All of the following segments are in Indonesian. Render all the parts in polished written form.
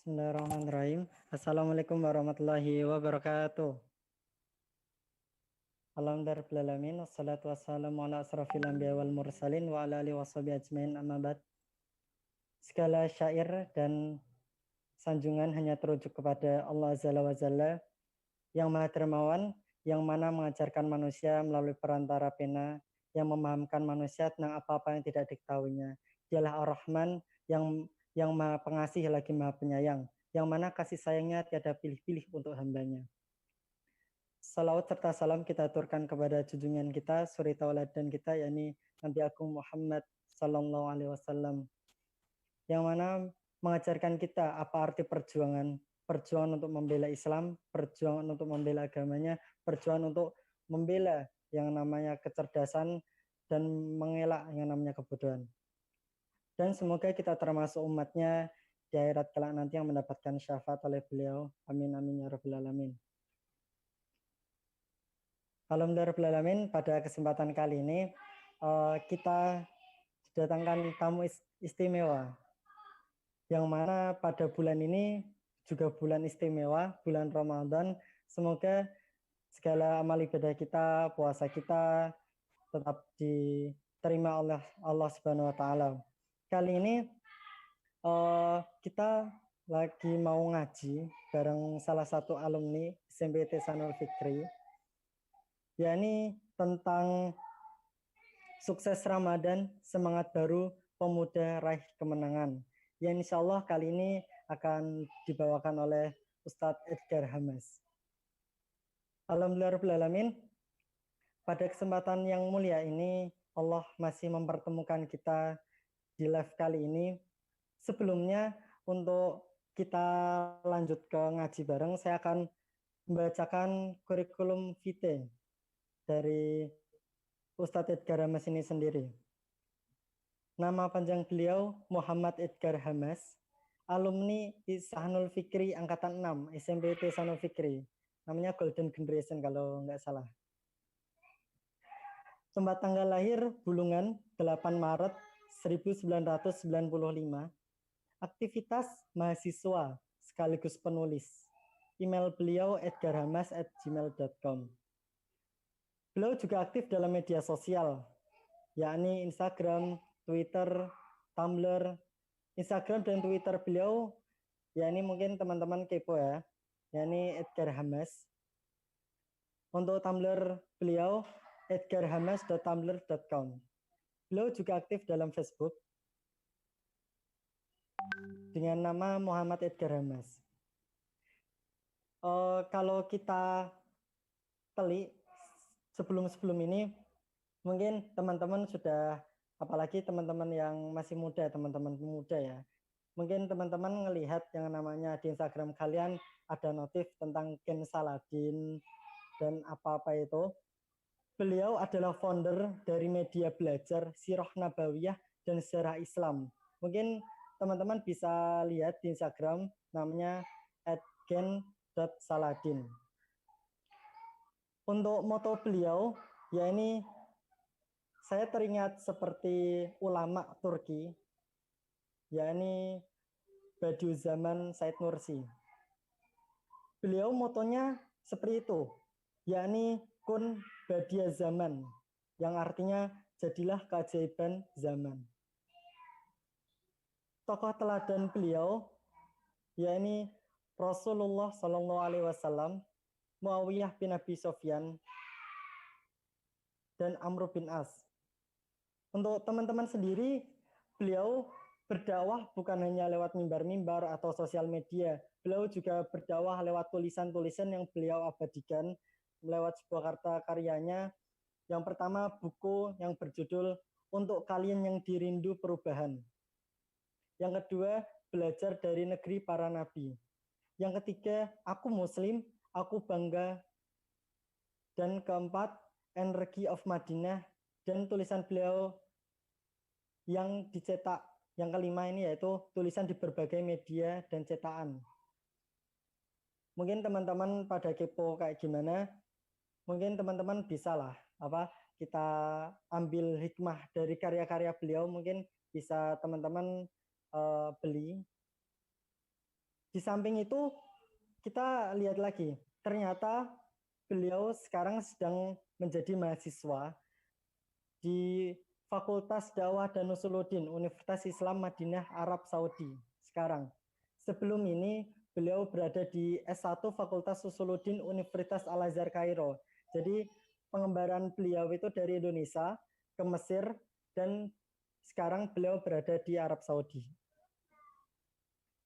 Bismillahirrahmanirrahim. Assalamualaikum warahmatullahi wabarakatuh. Alhamdulillahirrahmanirrahim. Wassalatu wassalamu ala asrafil anbiya wal mursalin wa ala alihi washabihi ajmain amma ba'd. Segala syair dan sanjungan hanya terujuk kepada Allah Azza wa Jalla yang Maha Dermawan, yang mana mengajarkan manusia melalui perantara pena, yang memahamkan manusia tentang apa-apa yang tidak diketahuinya. Dialah Ar-Rahman yang Maha Pengasih lagi Maha Penyayang, yang mana kasih sayangnya tiada pilih-pilih untuk hambanya. Salawat serta salam kita aturkan kepada junjungan kita, suri tauladan kita, yakni Nabi Agung Muhammad Sallallahu Alaihi Wasallam, yang mana mengajarkan kita apa arti perjuangan untuk membela Islam, perjuangan untuk membela agamanya, perjuangan untuk membela yang namanya kecerdasan dan mengelak yang namanya kebodohan. Dan semoga kita termasuk umatnya di akhirat kelak nanti yang mendapatkan syafaat oleh beliau. Amin amin ya rabbal alamin. Alhamdulillah, pada kesempatan kali ini kita didatangkan tamu istimewa, yang mana pada bulan ini juga bulan istimewa, bulan Ramadan. Semoga segala amal ibadah kita, puasa kita tetap diterima oleh Allah Subhanahu wa taala. Kali ini kita lagi mau ngaji bareng salah satu alumni SMPT Sanul Fikri, yakni tentang sukses Ramadan, semangat baru, pemuda raih kemenangan. Yang insya Allah kali ini akan dibawakan oleh Ustadz Edgar Hamas. Alhamdulillahirrahmanirrahim. Pada kesempatan yang mulia ini, Allah masih mempertemukan kita di live kali ini. Sebelumnya, untuk kita lanjut ke ngaji bareng, saya akan membacakan kurikulum vitae dari Ustadz Edgar Hamas ini sendiri. Nama panjang beliau Muhammad Edgar Hamas, alumni Sanul Fikri angkatan 6, SMPT Sanul Fikri. Namanya Golden Generation kalau nggak salah. Tempat tanggal lahir Bulungan 8 Maret 1995. Aktivitas mahasiswa sekaligus penulis. Email beliau edgarhamas@gmail.com. Beliau juga aktif dalam media sosial, yakni Instagram, Twitter, Tumblr. Instagram dan Twitter beliau, yakni mungkin teman-teman kepo ya, yakni Edgar Hamas. Untuk Tumblr beliau edgarhamas.tumblr.com. Beliau juga aktif dalam Facebook dengan nama Muhammad Edgar Hamas. Kalau kita telik sebelum ini, mungkin teman-teman sudah, apalagi teman-teman yang masih muda, teman-teman pemuda ya, mungkin teman-teman ngelihat yang namanya di Instagram kalian ada notif tentang Ken Saladin dan apa-apa itu. Beliau adalah founder dari media belajar Sirah Nabawiyah dan Sejarah Islam. Mungkin teman-teman bisa lihat di Instagram, namanya @gen.saladin. Untuk moto beliau, ya ini saya teringat seperti ulama Turki, yakni Bediüzzaman Said Nursi. Beliau motonya seperti itu, yakni kun badia zaman, yang artinya jadilah keajaiban zaman. Tokoh teladan beliau, yakni Rasulullah Shallallahu Alaihi Wasallam, Muawiyah bin Abi Sofyan, dan Amr bin As. Untuk teman-teman sendiri, beliau berdakwah bukan hanya lewat mimbar-mimbar atau sosial media. Beliau juga berdakwah lewat tulisan-tulisan yang beliau abadikan lewat sebuah karyanya. Yang pertama, buku yang berjudul Untuk Kalian yang Dirindu Perubahan. Yang kedua, Belajar dari Negeri Para Nabi. Yang ketiga, Aku Muslim, Aku Bangga. Dan keempat, Energy of Madinah. Dan tulisan beliau yang dicetak, yang kelima ini yaitu tulisan di berbagai media dan cetakan. Mungkin teman-teman pada kepo kayak gimana, mungkin teman-teman bisa lah kita ambil hikmah dari karya-karya beliau, mungkin bisa teman-teman beli. Di samping itu kita lihat lagi, ternyata beliau sekarang sedang menjadi mahasiswa di Fakultas Dakwah dan Usuluddin Universitas Islam Madinah Arab Saudi sekarang. Sebelum ini beliau berada di S1 Fakultas Usuluddin Universitas Al-Azhar Kairo. Jadi pengembaraan beliau itu dari Indonesia ke Mesir dan sekarang beliau berada di Arab Saudi.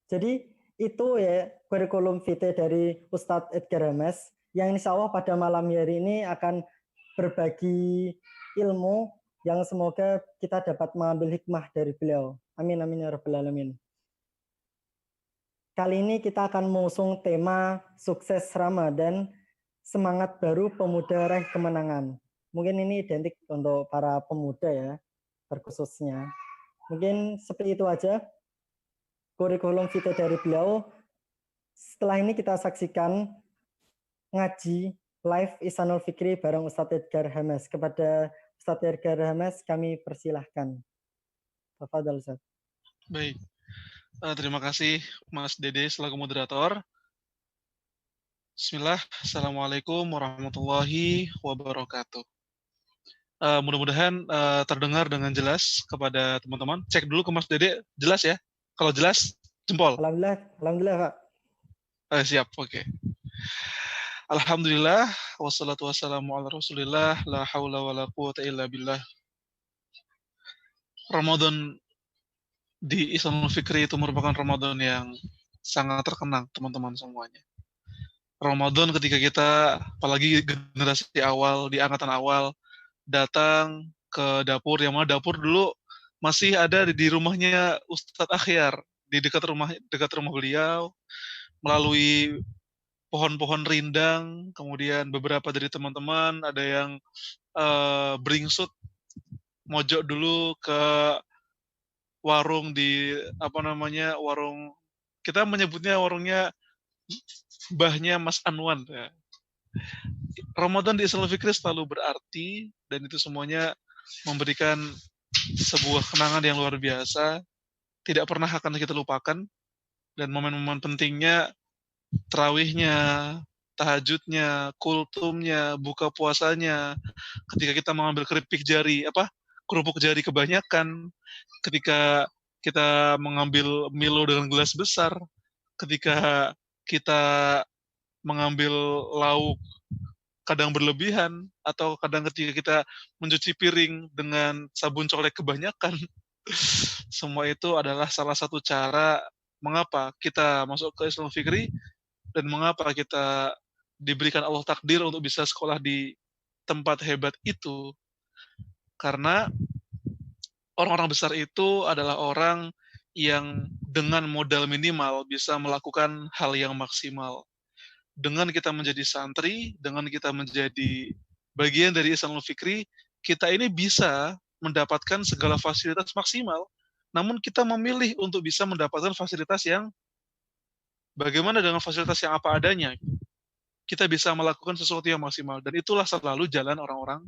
Jadi itu ya kurikulum vitae dari Ustadz Edgar Hamas yang insya Allah pada malam hari ini akan berbagi ilmu yang semoga kita dapat mengambil hikmah dari beliau. Amin amin ya rabbal alamin. Kali ini kita akan mengusung tema sukses Ramadan, semangat baru pemuda raih kemenangan. Mungkin ini identik untuk para pemuda ya, terkhususnya. Mungkin seperti itu aja kurikulum vitae dari beliau. Setelah ini kita saksikan ngaji live Ihsanul Fikri bareng Ustadz Edgar Hamas. Kepada Ustadz Edgar Hamas kami persilahkan. Tafadhol Ustadz. Baik. Terima kasih Mas Dede selaku moderator. Bismillah. Assalamualaikum warahmatullahi wabarakatuh. Mudah-mudahan terdengar dengan jelas kepada teman-teman. Cek dulu ke Mas Dede, jelas ya? Kalau jelas, jempol. Alhamdulillah Pak. Siap, oke. Alhamdulillah, wassalatu wassalamu ala rasulillah, la haula wa la quwata illa billah. Ramadan di Ihsanul Fikri itu merupakan Ramadan yang sangat terkenang, teman-teman semuanya. Ramadan ketika kita, apalagi generasi awal, di angkatan awal, datang ke dapur, yang mana dapur dulu masih ada di rumahnya Ustadz Akhyar, di dekat rumah beliau, melalui pohon-pohon rindang, kemudian beberapa dari teman-teman ada yang beringsut mojok dulu ke warung di warung, kita menyebutnya warungnya mbahnya Mas Anwan ya. Ramadan di Ihsanul Fikri selalu berarti dan itu semuanya memberikan sebuah kenangan yang luar biasa, tidak pernah akan kita lupakan, dan momen-momen pentingnya, tarawihnya, tahajudnya, kultumnya, buka puasanya, ketika kita mengambil kerupuk jari kebanyakan, ketika kita mengambil Milo dengan gelas besar, ketika kita mengambil lauk kadang berlebihan, atau kadang ketika kita mencuci piring dengan sabun colek kebanyakan, semua itu adalah salah satu cara mengapa kita masuk ke Ihsanul Fikri dan mengapa kita diberikan Allah takdir untuk bisa sekolah di tempat hebat itu. Karena orang-orang besar itu adalah orang yang dengan modal minimal bisa melakukan hal yang maksimal. Dengan kita menjadi santri, dengan kita menjadi bagian dari Ihsanul Fikri, kita ini bisa mendapatkan segala fasilitas maksimal. Namun kita memilih untuk bisa mendapatkan fasilitas yang bagaimana dengan fasilitas yang apa adanya. Kita bisa melakukan sesuatu yang maksimal. Dan itulah selalu jalan orang-orang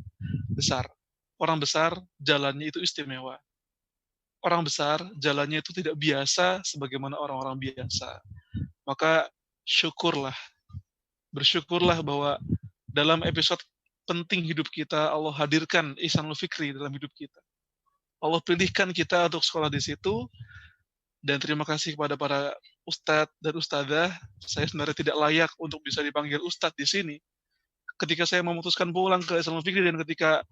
besar. Orang besar jalannya itu istimewa. Orang besar jalannya itu tidak biasa sebagaimana orang-orang biasa. Maka syukurlah, bersyukurlah bahwa dalam episode penting hidup kita, Allah hadirkan Ihsanul Fikri dalam hidup kita. Allah pilihkan kita untuk sekolah di situ, dan terima kasih kepada para ustadz dan ustadzah. Saya sebenarnya tidak layak untuk bisa dipanggil ustadz di sini. Ketika saya memutuskan pulang ke Ihsanul Fikri dan ketika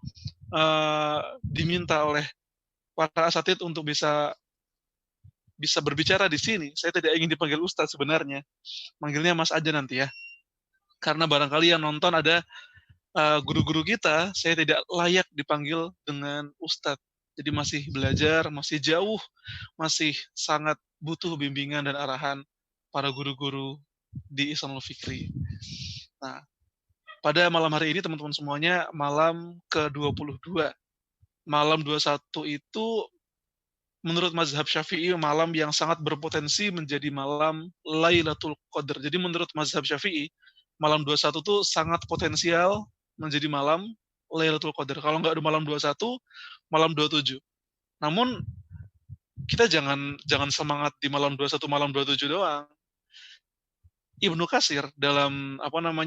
diminta oleh para asatidz untuk bisa berbicara di sini, saya tidak ingin dipanggil ustadz sebenarnya. Manggilnya Mas aja nanti ya. Karena barangkali yang nonton ada guru-guru kita, saya tidak layak dipanggil dengan ustadz. Jadi masih belajar, masih jauh, masih sangat butuh bimbingan dan arahan para guru-guru di Ihsanul Fikri. Nah, pada malam hari ini teman-teman semuanya, malam ke-22. Malam 21 itu menurut mazhab Syafi'i malam yang sangat berpotensi menjadi malam Lailatul Qadar. Jadi menurut mazhab Syafi'i, malam 21 itu sangat potensial menjadi malam Lailatul Qadar. Kalau nggak ada malam 21, malam 27. Namun kita jangan semangat di malam 21, malam 27 doang. Ibnu Katsir dalam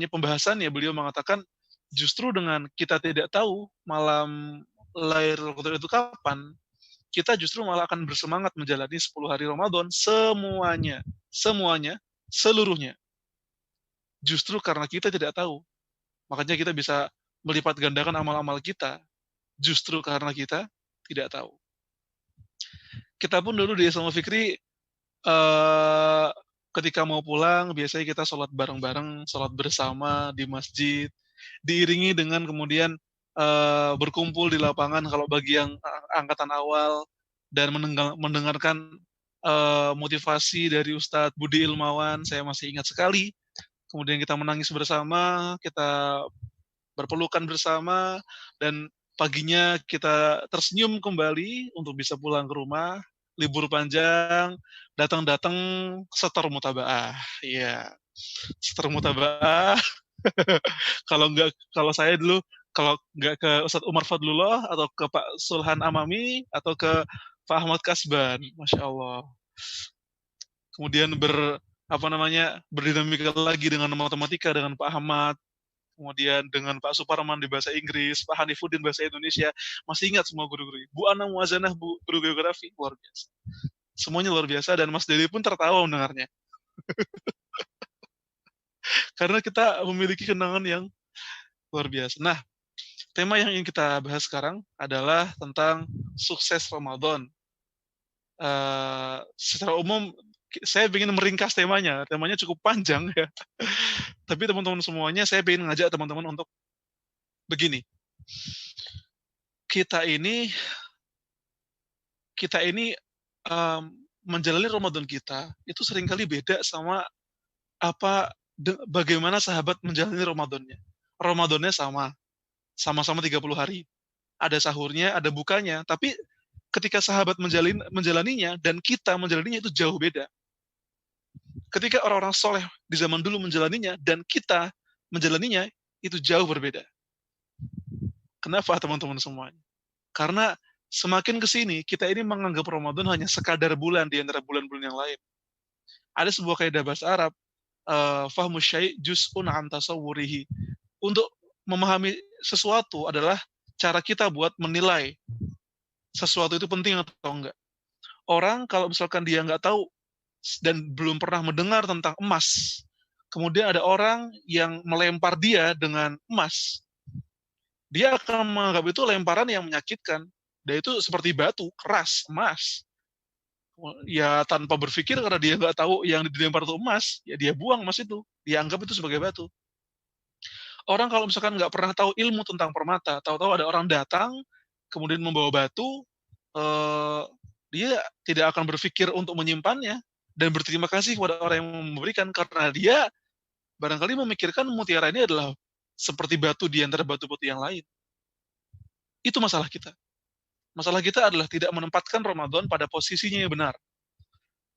pembahasannya beliau mengatakan justru dengan kita tidak tahu malam Lailatul Qadar itu kapan, kita justru malah akan bersemangat menjalani 10 hari Ramadan semuanya, semuanya, seluruhnya. Justru karena kita tidak tahu, makanya kita bisa melipat gandakan amal-amal kita, justru karena kita tidak tahu. Kita pun dulu di Islam Fikri, ketika mau pulang, biasanya kita sholat bareng-bareng, sholat bersama di masjid, diiringi dengan kemudian berkumpul di lapangan kalau bagi yang angkatan awal, dan mendengarkan motivasi dari Ustadz Budi Ilmawan, saya masih ingat sekali. Kemudian kita menangis bersama, kita berpelukan bersama, dan paginya kita tersenyum kembali untuk bisa pulang ke rumah, libur panjang, datang-datang setor mutabaah. Iya, setor mutabaah. Kalau saya dulu, kalau nggak ke Ustadz Umar Fadlullah, atau ke Pak Sulhan Amami, atau ke Pak Ahmad Kasban, Masya Allah. Kemudian berdinamika lagi dengan matematika dengan Pak Ahmad, kemudian dengan Pak Suparman di bahasa Inggris, Pak Hanifuddin bahasa Indonesia, masih ingat semua guru-guru. Bu Ana Muazanah, guru geografi, luar biasa. Semuanya luar biasa, dan Mas Dedi pun tertawa mendengarnya. Karena kita memiliki kenangan yang luar biasa. Nah, tema yang ingin kita bahas sekarang adalah tentang sukses Ramadan. Secara umum, saya ingin meringkas temanya. Temanya cukup panjang ya. Tapi teman-teman semuanya, saya ingin ngajak teman-teman untuk begini. Kita ini menjalani Ramadan kita itu seringkali beda sama bagaimana sahabat menjalani Ramadannya. Ramadannya sama-sama 30 hari. Ada sahurnya, ada bukanya, tapi ketika sahabat menjalaninya dan kita menjalaninya itu jauh beda. Ketika orang-orang soleh di zaman dulu menjalaninya dan kita menjalaninya itu jauh berbeda. Kenapa teman-teman semuanya? Karena semakin ke sini, kita ini menganggap Ramadan hanya sekadar bulan di antara bulan-bulan yang lain. Ada sebuah kaidah bahasa Arab, fahmu syai' juz'un an tasawwurihi. Untuk memahami sesuatu adalah cara kita buat menilai sesuatu itu penting atau enggak. Orang kalau misalkan dia nggak tahu dan belum pernah mendengar tentang emas, kemudian ada orang yang melempar dia dengan emas, dia akan menganggap itu lemparan yang menyakitkan. Dan itu seperti batu, keras, emas. Ya tanpa berpikir, karena dia nggak tahu yang dilempar itu emas, ya dia buang emas itu. Dia anggap itu sebagai batu. Orang kalau misalkan nggak pernah tahu ilmu tentang permata, tahu-tahu ada orang datang, kemudian membawa batu, dia tidak akan berpikir untuk menyimpannya, dan berterima kasih kepada orang yang memberikan, karena dia barangkali memikirkan mutiara ini adalah seperti batu di antara batu-batu yang lain. Itu masalah kita. Masalah kita adalah tidak menempatkan Ramadan pada posisinya yang benar.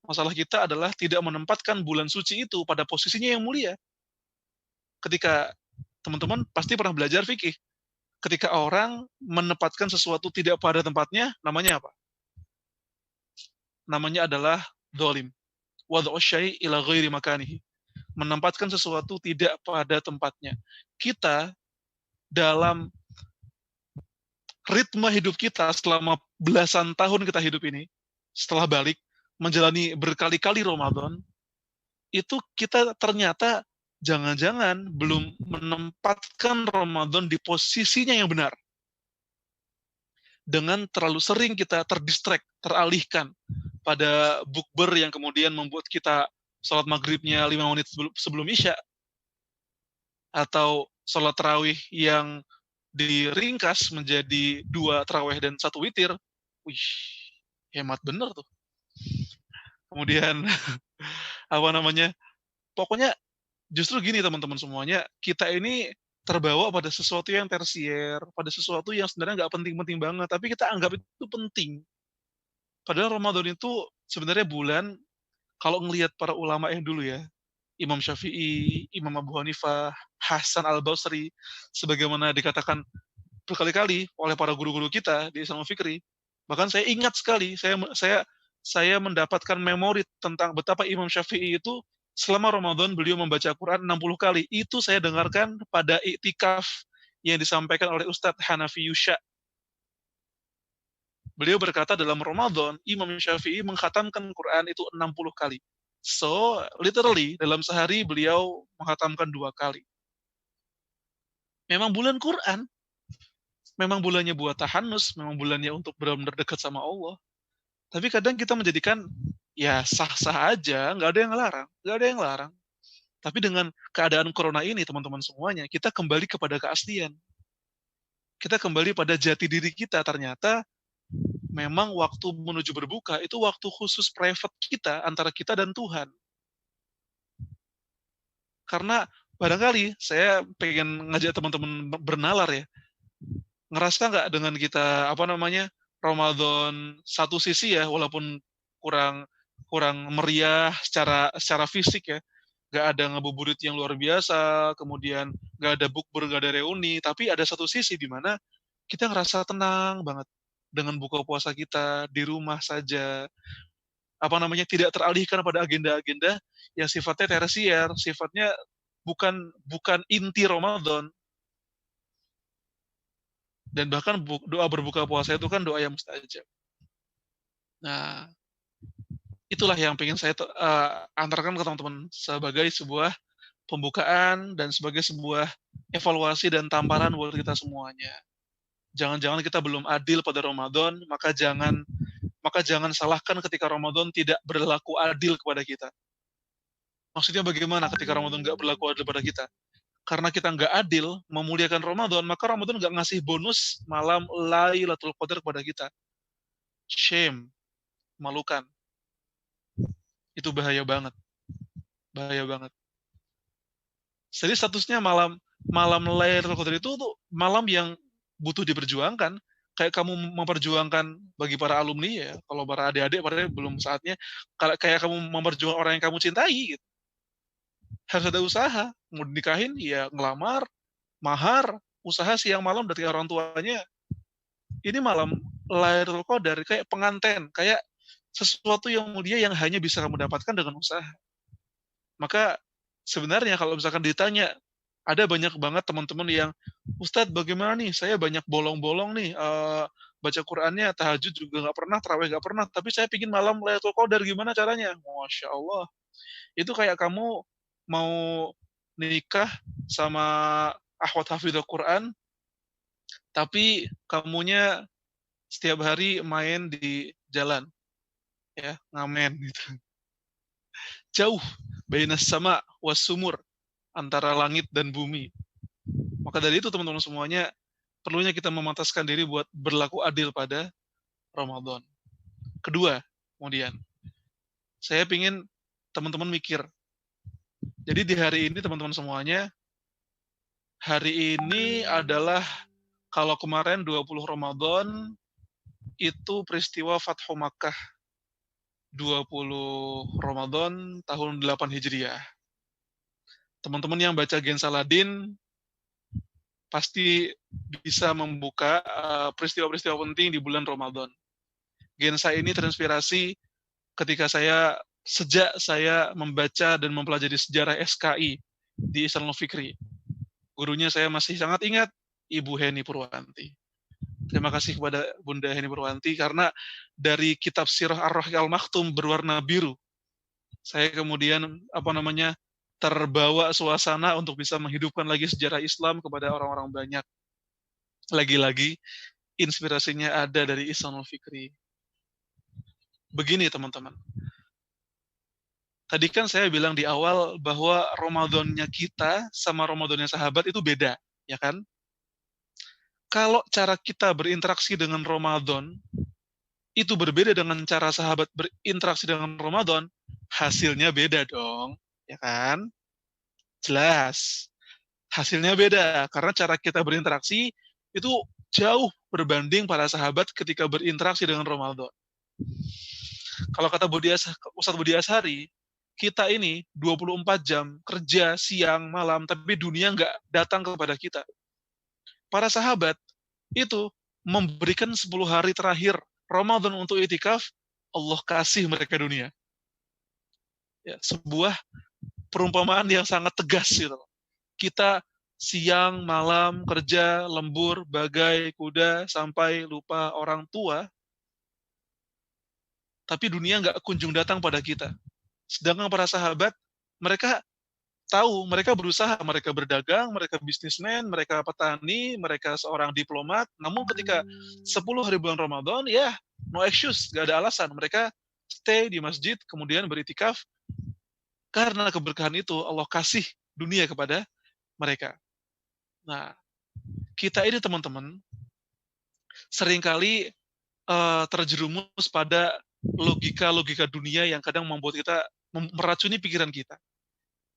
Masalah kita adalah tidak menempatkan bulan suci itu pada posisinya yang mulia. Ketika teman-teman pasti pernah belajar fikih, ketika orang menempatkan sesuatu tidak pada tempatnya, namanya apa? Namanya adalah dolim. Wad'u syai' ila ghairi makanihi. Menempatkan sesuatu tidak pada tempatnya. Kita dalam ritme hidup kita selama belasan tahun kita hidup ini, setelah balik, menjalani berkali-kali Ramadan, itu kita ternyata jangan-jangan belum menempatkan Ramadan di posisinya yang benar. Dengan terlalu sering kita terdistract, teralihkan pada bukber yang kemudian membuat kita sholat maghribnya 5 menit sebelum Isya, atau sholat tarawih yang diringkas menjadi 2 tarawih dan 1 witir. Wih, hemat bener tuh. Kemudian pokoknya justru gini teman-teman semuanya, kita ini terbawa pada sesuatu yang tersier, pada sesuatu yang sebenarnya nggak penting-penting banget, tapi kita anggap itu penting. Padahal Ramadan itu sebenarnya bulan, kalau ngelihat para ulama yang dulu ya, Imam Syafi'i, Imam Abu Hanifah, Hasan Al-Basri, sebagaimana dikatakan berkali-kali oleh para guru-guru kita di Islam Fikri. Bahkan saya ingat sekali, saya mendapatkan memori tentang betapa Imam Syafi'i itu Selama Ramadan beliau membaca Quran 60 kali. Itu saya dengarkan pada iktikaf yang disampaikan oleh Ustadz Hanafi Yusya. Beliau berkata dalam Ramadan, Imam Syafi'i mengkhatamkan Quran itu 60 kali. So, literally, dalam sehari beliau menghatamkan 2 kali. Memang bulan Quran. Memang bulannya buat tahanus, memang bulannya untuk benar-benar dekat sama Allah. Tapi kadang kita menjadikan, ya sah-sah aja, nggak ada yang ngelarang. Nggak ada yang larang. Tapi dengan keadaan corona ini, teman-teman semuanya, kita kembali kepada keaslian. Kita kembali pada jati diri kita. Ternyata memang waktu menuju berbuka itu waktu khusus private kita, antara kita dan Tuhan. Karena barangkali saya pengen ngajak teman-teman bernalar ya. Ngerasa nggak dengan kita, Ramadan satu sisi ya, walaupun kurang kurang meriah secara fisik ya, nggak ada ngabuburit yang luar biasa, kemudian nggak ada bukber, nggak ada reuni, tapi ada satu sisi di mana kita ngerasa tenang banget dengan buka puasa kita di rumah saja, tidak teralihkan pada agenda-agenda yang sifatnya tersier, sifatnya bukan bukan inti Ramadan. Dan bahkan doa berbuka puasa itu kan doa yang mustajab. Nah, itulah yang pengen saya antarkan ke teman-teman sebagai sebuah pembukaan dan sebagai sebuah evaluasi dan tamparan buat kita semuanya. Jangan-jangan kita belum adil pada Ramadan, maka jangan salahkan ketika Ramadan tidak berlaku adil kepada kita. Maksudnya bagaimana ketika Ramadan nggak berlaku adil pada kita? Karena kita nggak adil memuliakan Ramadan, maka Ramadan nggak ngasih bonus malam Lailatul Qadar kepada kita. Shame, malukan. Itu bahaya banget. Bahaya banget. Jadi statusnya malam Lailatul Qadar itu tuh malam yang butuh diperjuangkan. Kayak kamu memperjuangkan bagi para alumni ya, kalau para adik-adik padahal belum saatnya, kayak kamu memperjuangkan orang yang kamu cintai gitu. Harus ada usaha, mau dinikahin ya ngelamar, mahar, usaha siang malam dari orang tuanya. Ini malam Lailatul Qadar kayak pengantin, kayak sesuatu yang mulia yang hanya bisa kamu dapatkan dengan usaha. Maka sebenarnya kalau misalkan ditanya, ada banyak banget teman-teman yang, Ustadz bagaimana nih, saya banyak bolong-bolong nih, baca Qur'annya, tahajud juga nggak pernah, tarawih nggak pernah, tapi saya pingin malam Lailatul Qadar, gimana caranya? Masya Allah. Itu kayak kamu mau nikah sama akhwat hafidhul Qur'an, tapi kamunya setiap hari main di jalan, ya, ngamen gitu. Jauh, bainas sama was sumur, antara langit dan bumi. Maka dari itu teman-teman semuanya, perlunya kita memantaskan diri buat berlaku adil pada Ramadan. Kedua, kemudian, saya ingin teman-teman mikir. Jadi di hari ini teman-teman semuanya, hari ini adalah, kalau kemarin 20 Ramadan, itu peristiwa Fathu Makkah 20 Ramadan tahun 8 Hijriah. Teman-teman yang baca Gen Saladin pasti bisa membuka peristiwa-peristiwa penting di bulan Ramadan. Gensa ini terinspirasi ketika sejak saya membaca dan mempelajari sejarah SKI di Islam Fikri. Gurunya saya masih sangat ingat, Ibu Heni Purwanti. Terima kasih kepada Bunda Heni Purwanti, karena dari kitab Sirah Ar-Rahik Al-Maktum berwarna biru, saya kemudian terbawa suasana untuk bisa menghidupkan lagi sejarah Islam kepada orang-orang banyak. Lagi-lagi inspirasinya ada dari Islam Fikri. Begini teman-teman. Tadi kan saya bilang di awal bahwa Ramadannya kita sama Ramadannya sahabat itu beda, ya kan? Kalau cara kita berinteraksi dengan Ramadan itu berbeda dengan cara sahabat berinteraksi dengan Ramadan, hasilnya beda dong, ya kan? Jelas. Hasilnya beda, karena cara kita berinteraksi itu jauh berbanding para sahabat ketika berinteraksi dengan Ramadan. Kalau kata Ustadz Budi Ashari, kita ini 24 jam kerja siang malam, tapi dunia nggak datang kepada kita. Para sahabat itu memberikan 10 hari terakhir Ramadan untuk itikaf, Allah kasih mereka dunia. Ya, sebuah perumpamaan yang sangat tegas gitu. Kita siang, malam, kerja, lembur, bagai kuda, sampai lupa orang tua, tapi dunia nggak kunjung datang pada kita. Sedangkan para sahabat, mereka tahu, mereka berusaha, mereka berdagang, mereka bisnismen, mereka petani, mereka seorang diplomat, namun ketika 10 hari bulan Ramadan, ya, no excuse, nggak ada alasan. Mereka stay di masjid, kemudian beritikaf, karena keberkahan itu Allah kasih dunia kepada mereka. Nah, kita ini teman-teman, seringkali terjerumus pada logika-logika dunia yang kadang membuat kita meracuni pikiran kita.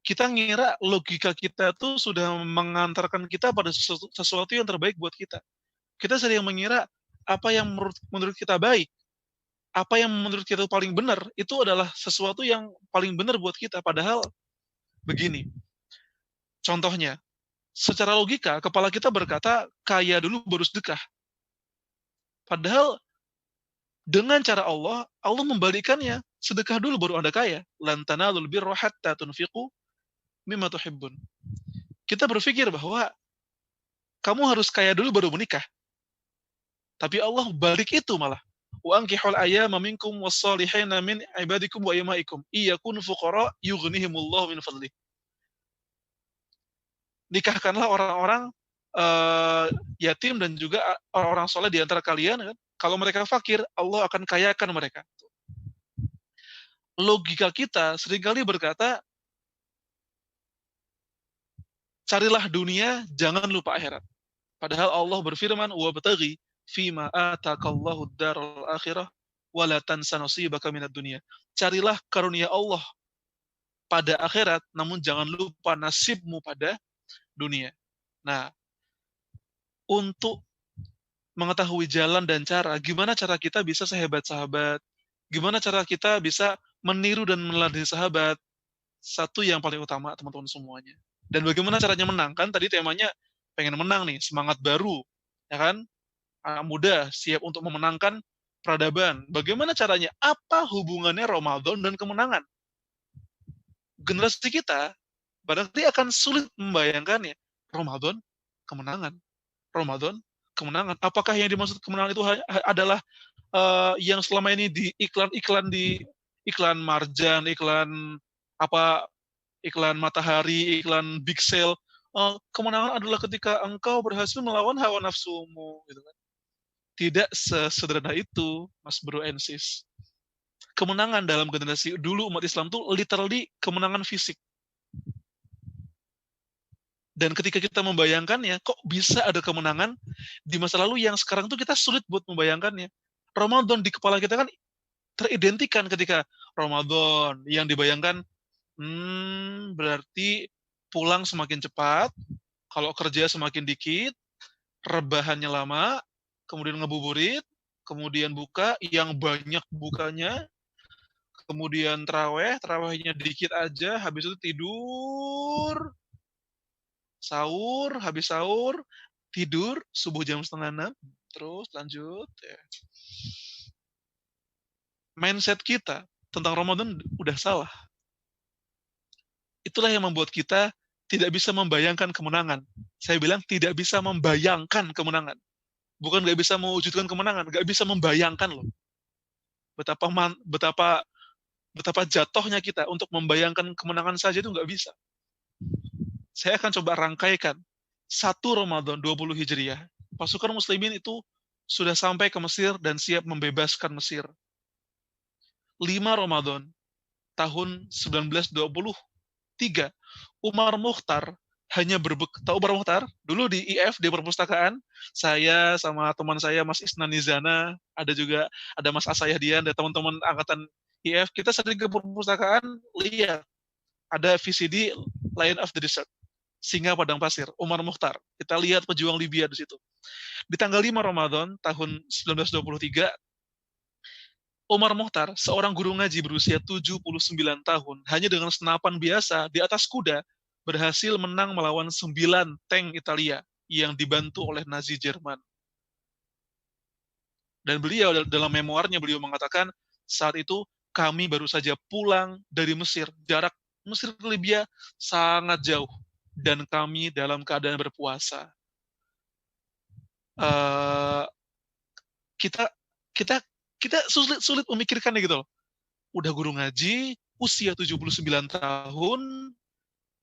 Kita ngira logika kita tuh sudah mengantarkan kita pada sesuatu yang terbaik buat kita. Kita sering mengira apa yang menurut kita baik, apa yang menurut kita paling benar, itu adalah sesuatu yang paling benar buat kita. Padahal begini, contohnya, secara logika, kepala kita berkata, kaya dulu baru sedekah. Padahal dengan cara Allah, Allah membalikannya. Sedekah dulu baru Anda kaya. Lan tanalul birra hatta tunfiqu mimma tuhibbun. Kita berpikir bahwa kamu harus kaya dulu baru menikah. Tapi Allah balik itu malah. Wa ankihul ayyama minkum was-salihina min ibadikum wa imaikum iyakun fuqara yughnihimullahu min fadlih. Nikahkanlah orang-orang yatim dan juga orang-orang soleh di antara kalian, kan? Kalau mereka fakir, Allah akan kayakan mereka. Logika kita seringkali berkata, carilah dunia, jangan lupa akhirat. Padahal Allah berfirman, wabtaghi fima atakallahu ad-daral akhirah wala tansa nasibaka minad dunya. Carilah karunia Allah pada akhirat, namun jangan lupa nasibmu pada dunia. Nah, untuk mengetahui jalan dan cara, gimana cara kita bisa sehebat sahabat, gimana cara kita bisa meniru dan meneladani sahabat, satu yang paling utama teman-teman semuanya. Dan bagaimana caranya menang, kan tadi temanya pengen menang nih, semangat baru, ya kan? Anak muda siap untuk memenangkan peradaban. Bagaimana caranya? Apa hubungannya Ramadan dan kemenangan? Generasi kita barangkali akan sulit membayangkannya. Ramadan, kemenangan. Ramadan, kemenangan. Apakah yang dimaksud kemenangan itu adalah yang selama ini di iklan Marjan, iklan apa, iklan Matahari, iklan Big Sale. Kemenangan adalah ketika engkau berhasil melawan hawa nafsumu, gitu kan? Tidak sesederhana itu, Mas Bro and Sis. Kemenangan dalam generasi dulu umat Islam itu literally kemenangan fisik. Dan ketika kita membayangkannya, kok bisa ada kemenangan di masa lalu yang sekarang tuh kita sulit buat membayangkannya. Ramadan di kepala kita kan teridentikan ketika Ramadan yang dibayangkan, berarti pulang semakin cepat, kalau kerja semakin dikit, rebahannya lama, kemudian ngebuburit, kemudian buka, yang banyak bukanya, kemudian terawihnya dikit aja, habis itu tidur, sahur, habis sahur, tidur, subuh jam 5:30, terus lanjut. Ya. Mindset kita tentang Ramadan udah salah. Itulah yang membuat kita tidak bisa membayangkan kemenangan. Saya bilang tidak bisa membayangkan kemenangan. Bukan nggak bisa mewujudkan kemenangan, nggak bisa membayangkan loh. Betapa jatuhnya kita untuk membayangkan kemenangan saja itu nggak bisa. Saya akan coba rangkaikan. 1 Ramadan 20 Hijriah, pasukan muslimin itu sudah sampai ke Mesir dan siap membebaskan Mesir. 5 Ramadan tahun 1923, Umar Mukhtar hanya tahu Umar Mukhtar? Dulu di IF, di perpustakaan, saya sama teman saya Mas Isnan Nizana, ada Mas Asayahdian, ada teman-teman angkatan IF, kita sering ke perpustakaan, lihat ada VCD Lion of the Desert, Singa Padang Pasir, Umar Mukhtar. Kita lihat pejuang Libya di situ. Di tanggal 5 Ramadan tahun 1923, Umar Mukhtar, seorang guru ngaji berusia 79 tahun, hanya dengan senapan biasa di atas kuda, berhasil menang melawan 9 tank Italia yang dibantu oleh Nazi Jerman. Dan beliau dalam memoarnya beliau mengatakan, saat itu kami baru saja pulang dari Mesir, jarak Mesir ke Libya sangat jauh, dan kami dalam keadaan berpuasa. Kita kita kita sulit memikirkannya gitu loh. Udah guru ngaji, usia 79 tahun,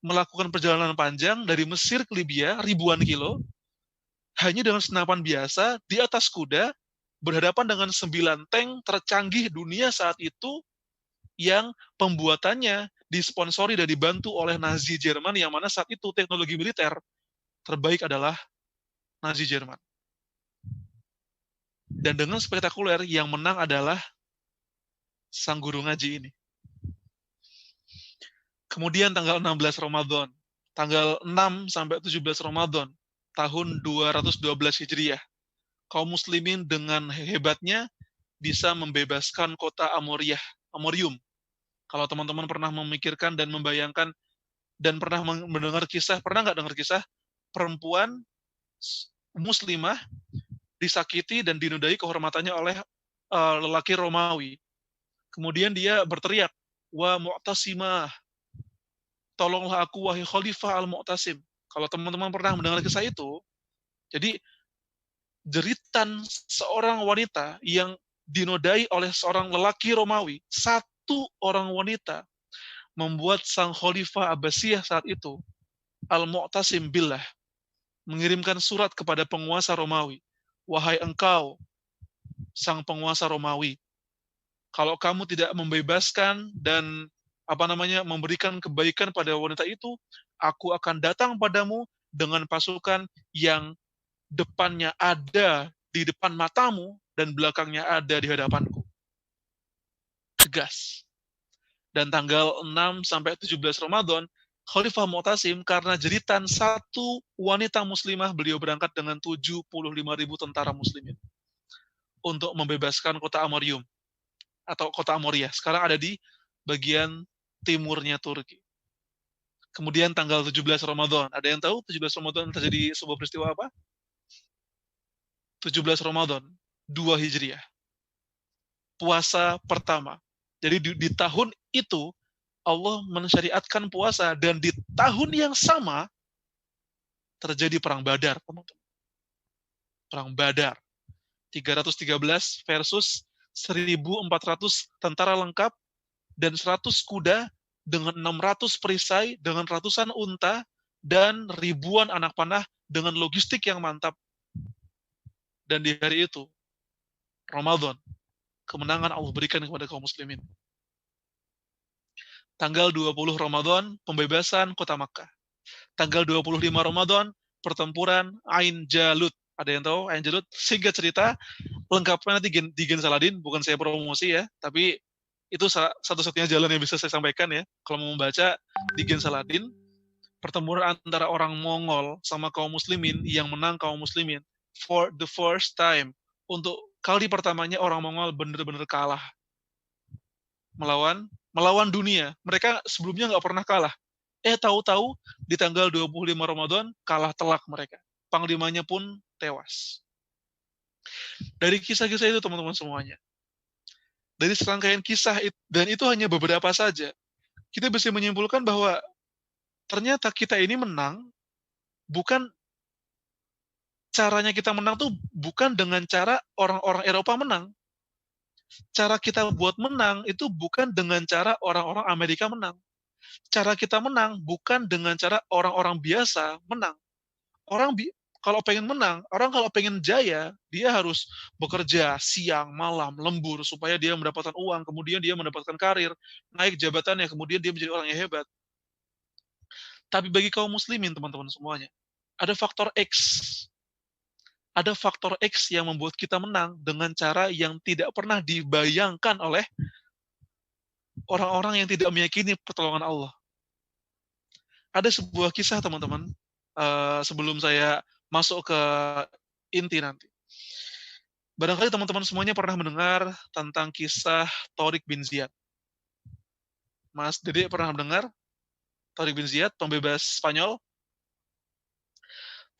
melakukan perjalanan panjang dari Mesir ke Libya, ribuan kilo, hanya dengan senapan biasa, di atas kuda, berhadapan dengan 9 tank tercanggih dunia saat itu, yang pembuatannya disponsori dan dibantu oleh Nazi Jerman, yang mana saat itu teknologi militer terbaik adalah Nazi Jerman. Dan dengan spektakuler, yang menang adalah sang guru ngaji ini. Kemudian tanggal 16 Ramadan, tanggal 6 sampai 17 Ramadan, tahun 212 Hijriah, kaum muslimin dengan hebatnya bisa membebaskan kota Amorium. Kalau teman-teman pernah memikirkan dan membayangkan dan pernah mendengar kisah, pernah nggak dengar kisah perempuan muslimah disakiti dan dinodai kehormatannya oleh lelaki Romawi. Kemudian dia berteriak, "Wa Mu'tasimah, tolonglah aku wahai Khalifah Al-Mu'tasim." Kalau teman-teman pernah mendengar kisah itu, jadi jeritan seorang wanita yang dinodai oleh seorang lelaki Romawi, satu orang wanita, membuat sang Khalifah Abbasiyah saat itu, Al-Mu'tasim billah, mengirimkan surat kepada penguasa Romawi. "Wahai engkau, sang penguasa Romawi, kalau kamu tidak membebaskan dan memberikan kebaikan pada wanita itu, aku akan datang padamu dengan pasukan yang depannya ada di depan matamu dan belakangnya ada di hadapanku." Tegas. Dan tanggal 6 sampai 17 Ramadan, Khalifah Mu'tasim, karena jeritan satu wanita muslimah, beliau berangkat dengan 75.000 tentara muslimin untuk membebaskan kota Amorium atau kota Amoria. Sekarang ada di bagian timurnya Turki. Kemudian tanggal 17 Ramadan, ada yang tahu 17 Ramadan terjadi sebuah peristiwa apa? 17 Ramadan, 2 Hijriah. Puasa pertama. Jadi di tahun itu Allah mensyariatkan puasa, dan di tahun yang sama terjadi perang Badar, teman-teman. Perang Badar. 313 versus 1.400 tentara lengkap dan 100 kuda dengan 600 perisai, dengan ratusan unta, dan ribuan anak panah dengan logistik yang mantap. Dan di hari itu, Ramadan, kemenangan Allah berikan kepada kaum muslimin. Tanggal 20 Ramadan, pembebasan kota Makkah. Tanggal 25 Ramadan, pertempuran Ain Jalut. Ada yang tahu Ain Jalut? Singkat cerita, lengkapnya nanti di Gen Saladin, bukan saya promosi ya, tapi itu satu-satunya jalan yang bisa saya sampaikan ya. Kalau mau membaca di Gen Saladin, pertempuran antara orang Mongol sama kaum muslimin, yang menang kaum muslimin for the first time. Untuk kali pertamanya orang Mongol benar-benar kalah melawan dunia. Mereka sebelumnya nggak pernah kalah. Tahu-tahu di tanggal 25 Ramadan kalah telak mereka. Panglimanya pun tewas. Dari kisah-kisah itu teman-teman semuanya, dari serangkaian kisah dan itu hanya beberapa saja, kita bisa menyimpulkan bahwa ternyata kita ini menang, bukan caranya kita menang tuh bukan dengan cara orang-orang Eropa menang. Cara kita buat menang itu bukan dengan cara orang-orang Amerika menang. Cara kita menang bukan dengan cara orang-orang biasa menang. Kalau pengen menang, orang kalau pengen jaya, dia harus bekerja siang, malam, lembur, supaya dia mendapatkan uang, kemudian dia mendapatkan karir, naik jabatannya, kemudian dia menjadi orang yang hebat. Tapi bagi kaum muslimin, teman-teman semuanya, ada faktor X. Ada faktor X yang membuat kita menang dengan cara yang tidak pernah dibayangkan oleh orang-orang yang tidak meyakini pertolongan Allah. Ada sebuah kisah, teman-teman, sebelum saya masuk ke inti nanti. Barangkali teman-teman semuanya pernah mendengar tentang kisah Tariq bin Ziyad. Mas Dede pernah mendengar Tariq bin Ziyad, pembebas Spanyol?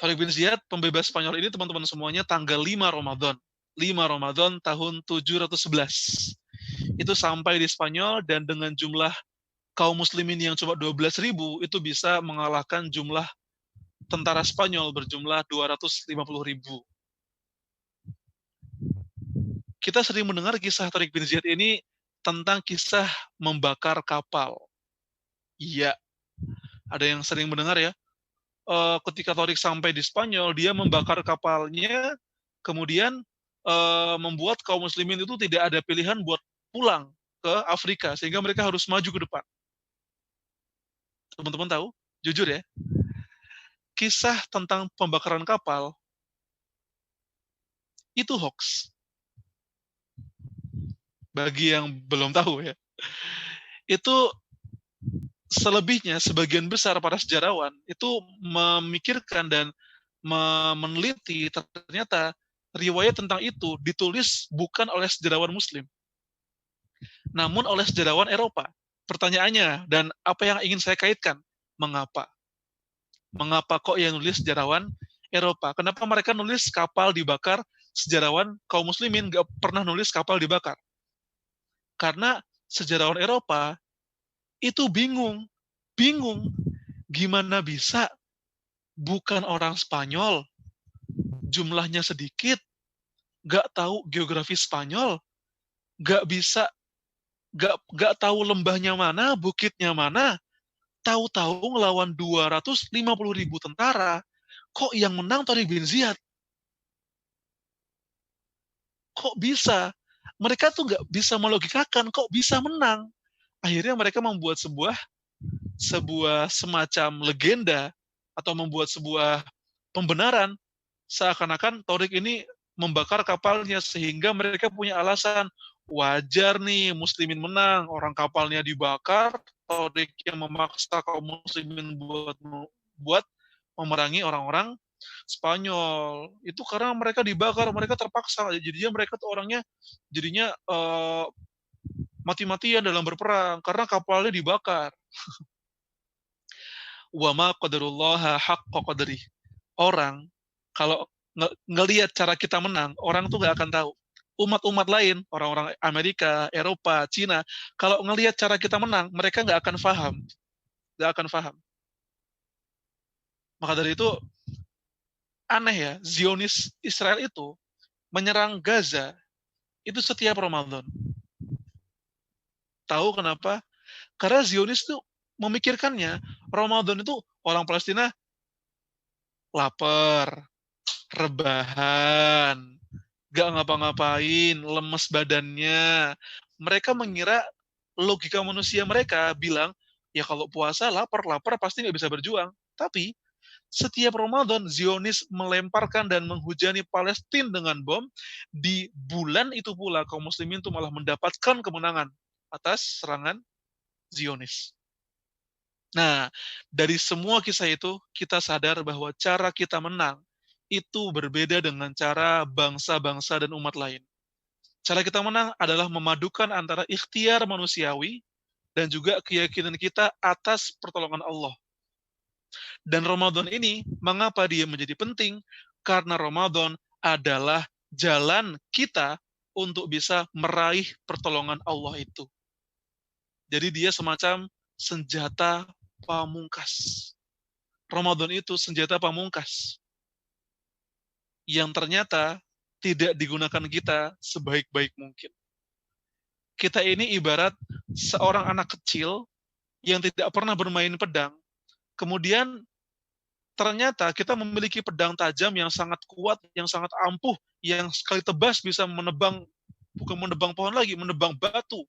Tariq bin Ziyad, pembebas Spanyol ini, teman-teman semuanya, tanggal 5 Ramadan. 5 Ramadan tahun 711. Itu sampai di Spanyol, dan dengan jumlah kaum muslimin yang cuma 12.000 itu bisa mengalahkan jumlah tentara Spanyol berjumlah 250.000. Kita sering mendengar kisah Tariq bin Ziyad ini tentang kisah membakar kapal. Iya, ada yang sering mendengar ya. Ketika Tariq sampai di Spanyol, dia membakar kapalnya, kemudian membuat kaum muslimin itu tidak ada pilihan buat pulang ke Afrika, sehingga mereka harus maju ke depan. Teman-teman tahu? Jujur ya, kisah tentang pembakaran kapal itu hoax. Bagi yang belum tahu ya, itu selebihnya sebagian besar para sejarawan itu memikirkan dan meneliti ternyata riwayat tentang itu ditulis bukan oleh sejarawan Muslim, namun oleh sejarawan Eropa. Pertanyaannya, dan apa yang ingin saya kaitkan, mengapa? Mengapa kok yang nulis sejarawan Eropa? Kenapa mereka nulis kapal dibakar, sejarawan kaum muslimin nggak pernah nulis kapal dibakar? Karena sejarawan Eropa itu bingung gimana bisa bukan orang Spanyol, jumlahnya sedikit, nggak tahu geografi Spanyol, nggak bisa, nggak tahu lembahnya mana, bukitnya mana, tahu-tahu ngelawan 250.000 tentara, kok yang menang Tariq bin Ziyad? Kok bisa? Mereka tuh nggak bisa melogikakan, kok bisa menang? Akhirnya mereka membuat sebuah semacam legenda atau membuat sebuah pembenaran seakan-akan Tariq ini membakar kapalnya sehingga mereka punya alasan wajar nih muslimin menang, orang kapalnya dibakar, Tariq yang memaksa kaum muslimin buat memerangi orang-orang Spanyol. Itu karena mereka dibakar, mereka terpaksa. Jadinya mereka tuh orangnya jadinya mati-matian dalam berperang karena kapalnya dibakar. Wa ma qadarullaha haqqa qadri. Orang kalau ngelihat cara kita menang, orang tuh gak akan tahu. Umat-umat lain, orang-orang Amerika, Eropa, Cina, kalau ngelihat cara kita menang, mereka gak akan paham. Gak akan paham. Maka dari itu, aneh ya, Zionis Israel itu menyerang Gaza, itu setiap Ramadan. Tahu kenapa? Karena Zionis itu memikirkannya, Ramadan itu orang Palestina lapar, rebahan, gak ngapa-ngapain, lemes badannya. Mereka mengira logika manusia mereka bilang, ya kalau puasa lapar pasti nggak bisa berjuang. Tapi setiap Ramadan Zionis melemparkan dan menghujani Palestina dengan bom. Di bulan itu pula kaum muslimin itu malah mendapatkan kemenangan atas serangan Zionis. Nah, dari semua kisah itu kita sadar bahwa cara kita menang itu berbeda dengan cara bangsa-bangsa dan umat lain. Cara kita menang adalah memadukan antara ikhtiar manusiawi dan juga keyakinan kita atas pertolongan Allah. Dan Ramadan ini, mengapa dia menjadi penting? Karena Ramadan adalah jalan kita untuk bisa meraih pertolongan Allah itu. Jadi dia semacam senjata pamungkas. Ramadan itu senjata pamungkas yang ternyata tidak digunakan kita sebaik-baik mungkin. Kita ini ibarat seorang anak kecil yang tidak pernah bermain pedang, kemudian ternyata kita memiliki pedang tajam yang sangat kuat, yang sangat ampuh, yang sekali tebas bisa bukan menebang pohon lagi, menebang batu.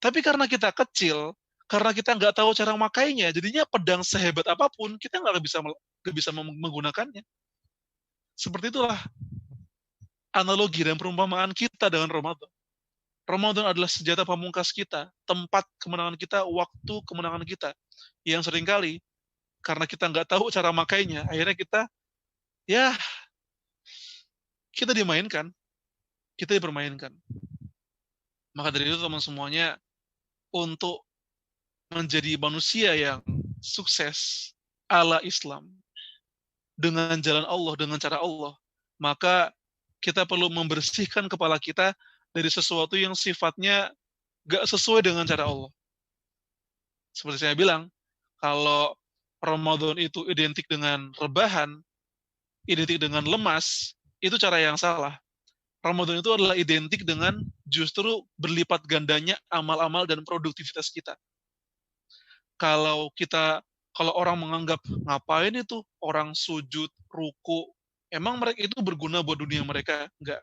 Tapi karena kita kecil, karena kita nggak tahu cara makainya, jadinya pedang sehebat apapun, kita nggak bisa menggunakannya. Seperti itulah analogi dan perumpamaan kita dengan Ramadan. Ramadan adalah senjata pamungkas kita, tempat kemenangan kita, waktu kemenangan kita. Yang seringkali, karena kita nggak tahu cara makainya, akhirnya kita dimainkan. Kita dipermainkan. Maka dari itu teman semuanya, untuk menjadi manusia yang sukses ala Islam, dengan jalan Allah, dengan cara Allah, maka kita perlu membersihkan kepala kita dari sesuatu yang sifatnya gak sesuai dengan cara Allah. Seperti saya bilang, kalau Ramadan itu identik dengan rebahan, identik dengan lemas, itu cara yang salah. Ramadan itu adalah identik dengan justru berlipat gandanya amal-amal dan produktivitas kita. Kalau orang menganggap ngapain itu orang sujud, ruku, emang mereka itu berguna buat dunia mereka? Enggak,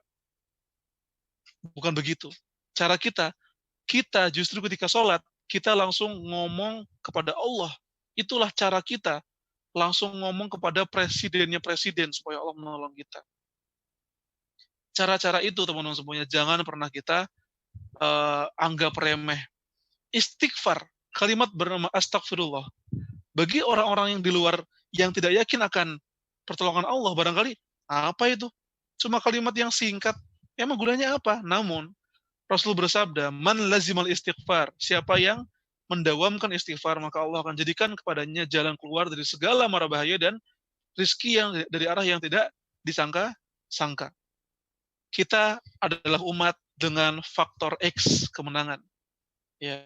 bukan begitu. Cara kita justru ketika sholat, kita langsung ngomong kepada Allah. Itulah cara kita, langsung ngomong kepada presidennya presiden supaya Allah menolong kita. Cara-cara itu teman-teman semuanya jangan pernah kita anggap remeh. Istighfar, kalimat bernama astagfirullah. Bagi orang-orang yang di luar yang tidak yakin akan pertolongan Allah, barangkali apa itu? Cuma kalimat yang singkat. Emang gunanya apa? Namun Rasul bersabda, "Man lazimal istighfar." Siapa yang mendawamkan istighfar, maka Allah akan jadikan kepadanya jalan keluar dari segala mara bahaya dan rizki yang dari arah yang tidak disangka-sangka. Kita adalah umat dengan faktor X kemenangan, ya.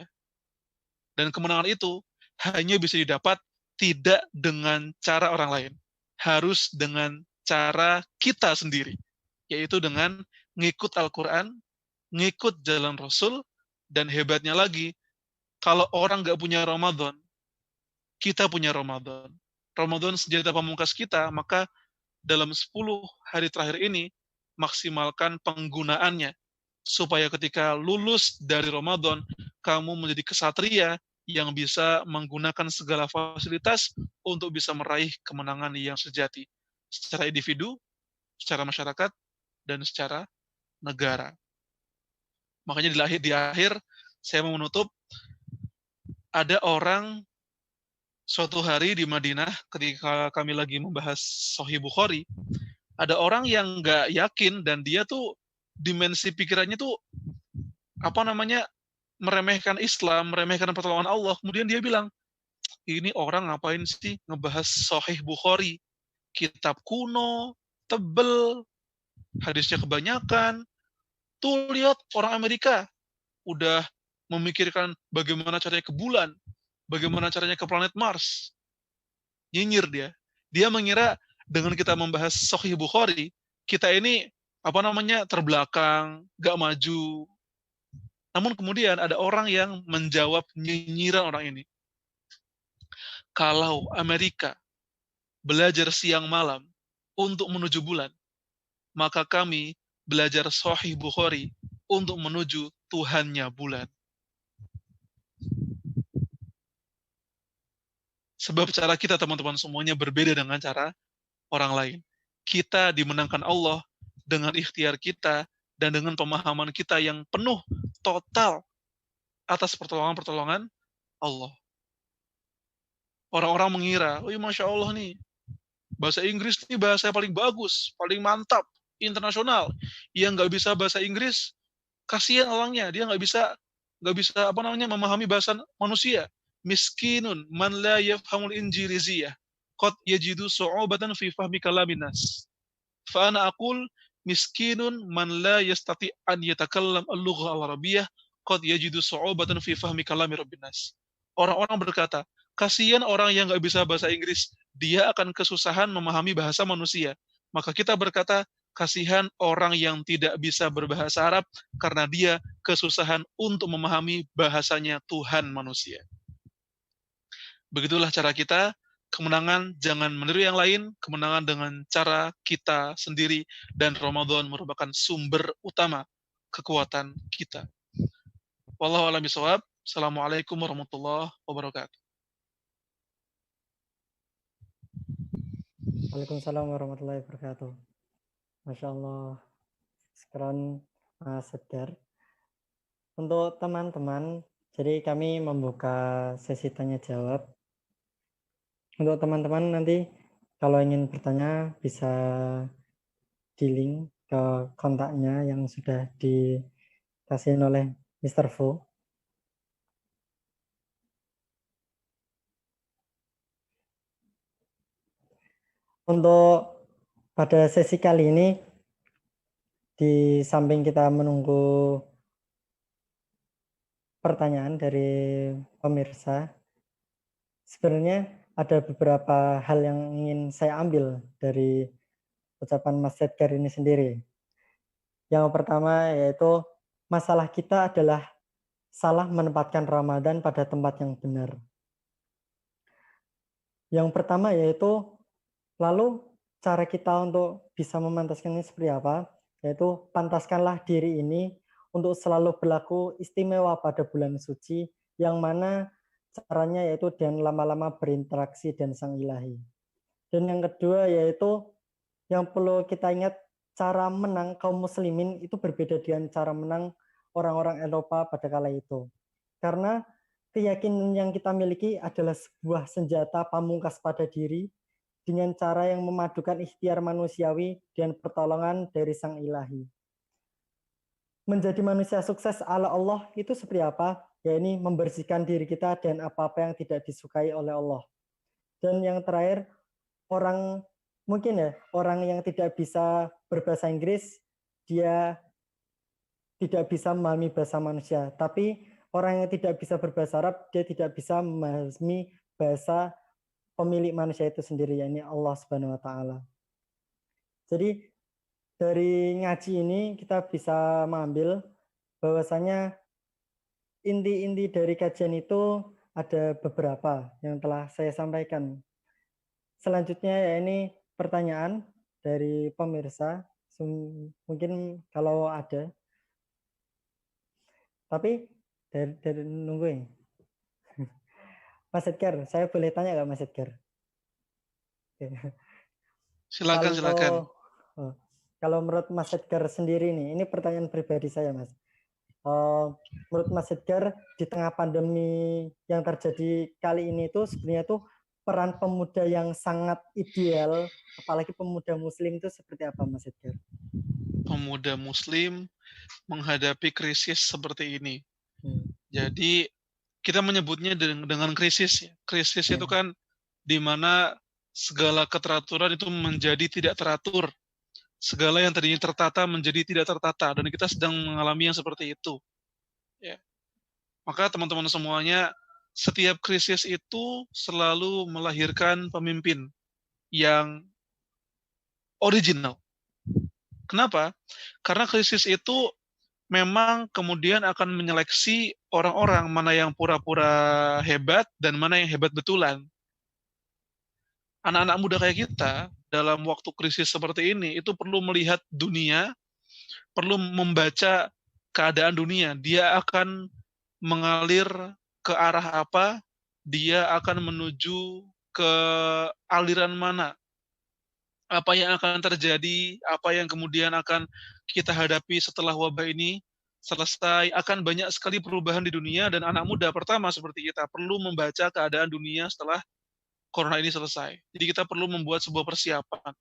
Dan kemenangan itu hanya bisa didapat tidak dengan cara orang lain, harus dengan cara kita sendiri, yaitu dengan ngikut Al-Quran, ngikut jalan Rasul, dan hebatnya lagi, kalau orang nggak punya Ramadan, kita punya Ramadan. Ramadan senjata pamungkas kita, maka dalam 10 hari terakhir ini, maksimalkan penggunaannya. Supaya ketika lulus dari Ramadan, kamu menjadi kesatria yang bisa menggunakan segala fasilitas untuk bisa meraih kemenangan yang sejati. Secara individu, secara masyarakat, dan secara negara. Makanya di akhir saya mau menutup, ada orang suatu hari di Madinah ketika kami lagi membahas Sahih Bukhari, ada orang yang nggak yakin dan dia tuh dimensi pikirannya tuh apa namanya meremehkan Islam, meremehkan pertolongan Allah. Kemudian dia bilang, ini orang ngapain sih ngebahas Sahih Bukhari, kitab kuno, tebel, hadisnya kebanyakan. Tuh lihat orang Amerika udah memikirkan bagaimana caranya ke bulan, bagaimana caranya ke planet Mars. Nyinyir dia. Dia mengira dengan kita membahas Sahih Bukhari, kita ini apa namanya terbelakang, gak maju. Namun kemudian ada orang yang menjawab nyinyiran orang ini. Kalau Amerika belajar siang malam untuk menuju bulan, maka kami belajar Sahih Bukhari untuk menuju Tuhannya bulan. Sebab cara kita teman-teman semuanya berbeda dengan cara orang lain. Kita dimenangkan Allah dengan ikhtiar kita dan dengan pemahaman kita yang penuh, total atas pertolongan-pertolongan Allah. Orang-orang mengira, oh iya Masya Allah nih, bahasa Inggris ini bahasa yang paling bagus, paling mantap, internasional. Yang nggak bisa bahasa Inggris, kasihan orangnya, dia nggak bisa apa namanya memahami bahasa manusia. Miskinun man la yafhamul injiriziyah qad yajidu su'ubatan fi fahmi kalamin nas. Fa ana aqul miskinun man la yastati an yatakallam al-lughah al-arabiyyah qad yajidu su'ubatan fi fahmi kalami rabbin nas. Orang-orang berkata, kasihan orang yang nggak bisa bahasa Inggris, dia akan kesusahan memahami bahasa manusia. Maka kita berkata, kasihan orang yang tidak bisa berbahasa Arab karena dia kesusahan untuk memahami bahasanya Tuhan manusia. Begitulah cara kita, kemenangan jangan meniru yang lain, kemenangan dengan cara kita sendiri, dan Ramadan merupakan sumber utama kekuatan kita. Wallahu a'lam bishawab. Assalamualaikum warahmatullahi wabarakatuh. Waalaikumsalam warahmatullahi wabarakatuh. Masya Allah, sekarang segar. Untuk teman-teman, jadi kami membuka sesi tanya jawab. Untuk teman-teman nanti kalau ingin bertanya bisa di link ke kontaknya yang sudah dikasih oleh Mr. Fu. Untuk pada sesi kali ini, di samping kita menunggu pertanyaan dari pemirsa, Sebenarnya ada beberapa hal yang ingin saya ambil dari ucapan Mas Edgar ini sendiri. Yang pertama yaitu masalah kita adalah salah menempatkan Ramadan pada tempat yang benar. Yang pertama yaitu lalu cara kita untuk bisa memantaskan ini seperti apa? Yaitu pantaskanlah diri ini untuk selalu berlaku istimewa pada bulan suci yang mana caranya yaitu dengan lama-lama berinteraksi dan Sang Ilahi. Dan yang kedua yaitu yang perlu kita ingat, cara menang kaum muslimin itu berbeda dengan cara menang orang-orang Eropa pada kala itu. Karena keyakinan yang kita miliki adalah sebuah senjata pamungkas pada diri dengan cara yang memadukan ikhtiar manusiawi dan pertolongan dari Sang Ilahi. Menjadi manusia sukses ala Allah itu seperti apa? Ya ini membersihkan diri kita dan apa-apa yang tidak disukai oleh Allah. Dan yang terakhir, orang mungkin ya, orang yang tidak bisa berbahasa Inggris, dia tidak bisa memahami bahasa manusia. Tapi orang yang tidak bisa berbahasa Arab, dia tidak bisa memahami bahasa pemilik manusia itu sendiri, yakni Allah Subhanahu wa taala. Jadi dari ngaji ini kita bisa mengambil bahwasanya inti-inti dari kajian itu ada beberapa yang telah saya sampaikan. Selanjutnya ya ini pertanyaan dari pemirsa, mungkin kalau ada. Tapi dari nunggu ya. Mas Edgar, saya boleh tanya nggak Mas Edgar? Silakan, silakan. Kalau menurut Mas Edgar sendiri nih, ini pertanyaan pribadi saya Mas. Menurut Mas Edgar di tengah pandemi yang terjadi kali ini itu sebenarnya tuh peran pemuda yang sangat ideal, apalagi pemuda muslim itu seperti apa Mas Edgar? Pemuda muslim menghadapi krisis seperti ini. Jadi kita menyebutnya dengan krisis. Krisis itu kan di mana segala keteraturan itu menjadi tidak teratur. Segala yang tadinya tertata menjadi tidak tertata, dan kita sedang mengalami yang seperti itu. Ya. Maka teman-teman semuanya, setiap krisis itu selalu melahirkan pemimpin yang original. Kenapa? Karena krisis itu memang kemudian akan menyeleksi orang-orang mana yang pura-pura hebat dan mana yang hebat betulan. Anak-anak muda kayak kita, dalam waktu krisis seperti ini, itu perlu melihat dunia, perlu membaca keadaan dunia. Dia akan mengalir ke arah apa, dia akan menuju ke aliran mana, apa yang akan terjadi, apa yang kemudian akan kita hadapi setelah wabah ini selesai. Akan banyak sekali perubahan di dunia, dan anak muda pertama seperti kita perlu membaca keadaan dunia setelah corona ini selesai. Jadi kita perlu membuat sebuah persiapan.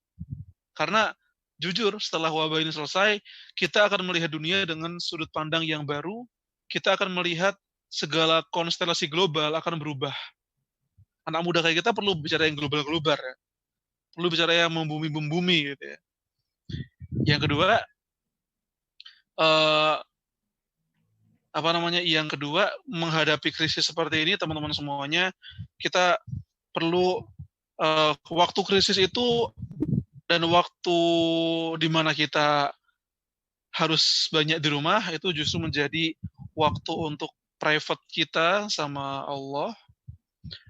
Karena jujur, setelah wabah ini selesai, kita akan melihat dunia dengan sudut pandang yang baru, kita akan melihat segala konstelasi global akan berubah. Anak muda kayak kita perlu bicara yang global-global ya. Perlu bicara yang membumi-membumi gitu ya. Yang kedua, Yang kedua, menghadapi krisis seperti ini, teman-teman semuanya, kita perlu waktu krisis itu dan waktu di mana kita harus banyak di rumah itu justru menjadi waktu untuk private kita sama Allah,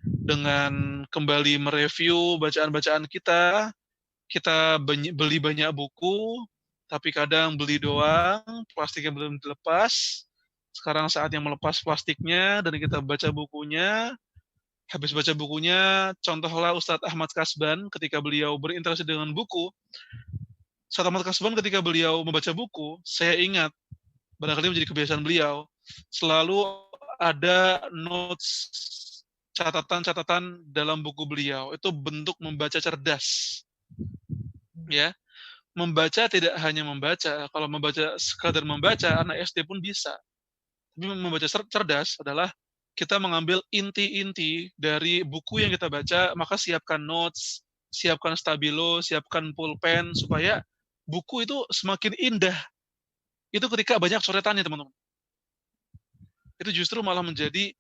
dengan kembali mereview bacaan-bacaan kita. Kita beli banyak buku, tapi kadang beli doang, plastiknya belum dilepas. Sekarang saatnya melepas plastiknya dan kita baca bukunya. Habis baca bukunya, contohlah Ustadz Ahmad Kasban ketika beliau berinteraksi dengan buku. Ustadz Ahmad Kasban ketika beliau membaca buku, saya ingat, barangkali menjadi kebiasaan beliau, selalu ada notes, catatan-catatan dalam buku beliau. Itu bentuk membaca cerdas. Ya, membaca tidak hanya membaca. Kalau membaca sekadar membaca, anak SD pun bisa. Tapi membaca cerdas adalah kita mengambil inti-inti dari buku yang kita baca, maka siapkan notes, siapkan stabilo, siapkan pulpen, supaya buku itu semakin indah. Itu ketika banyak coretannya, teman-teman. Itu justru malah menjadi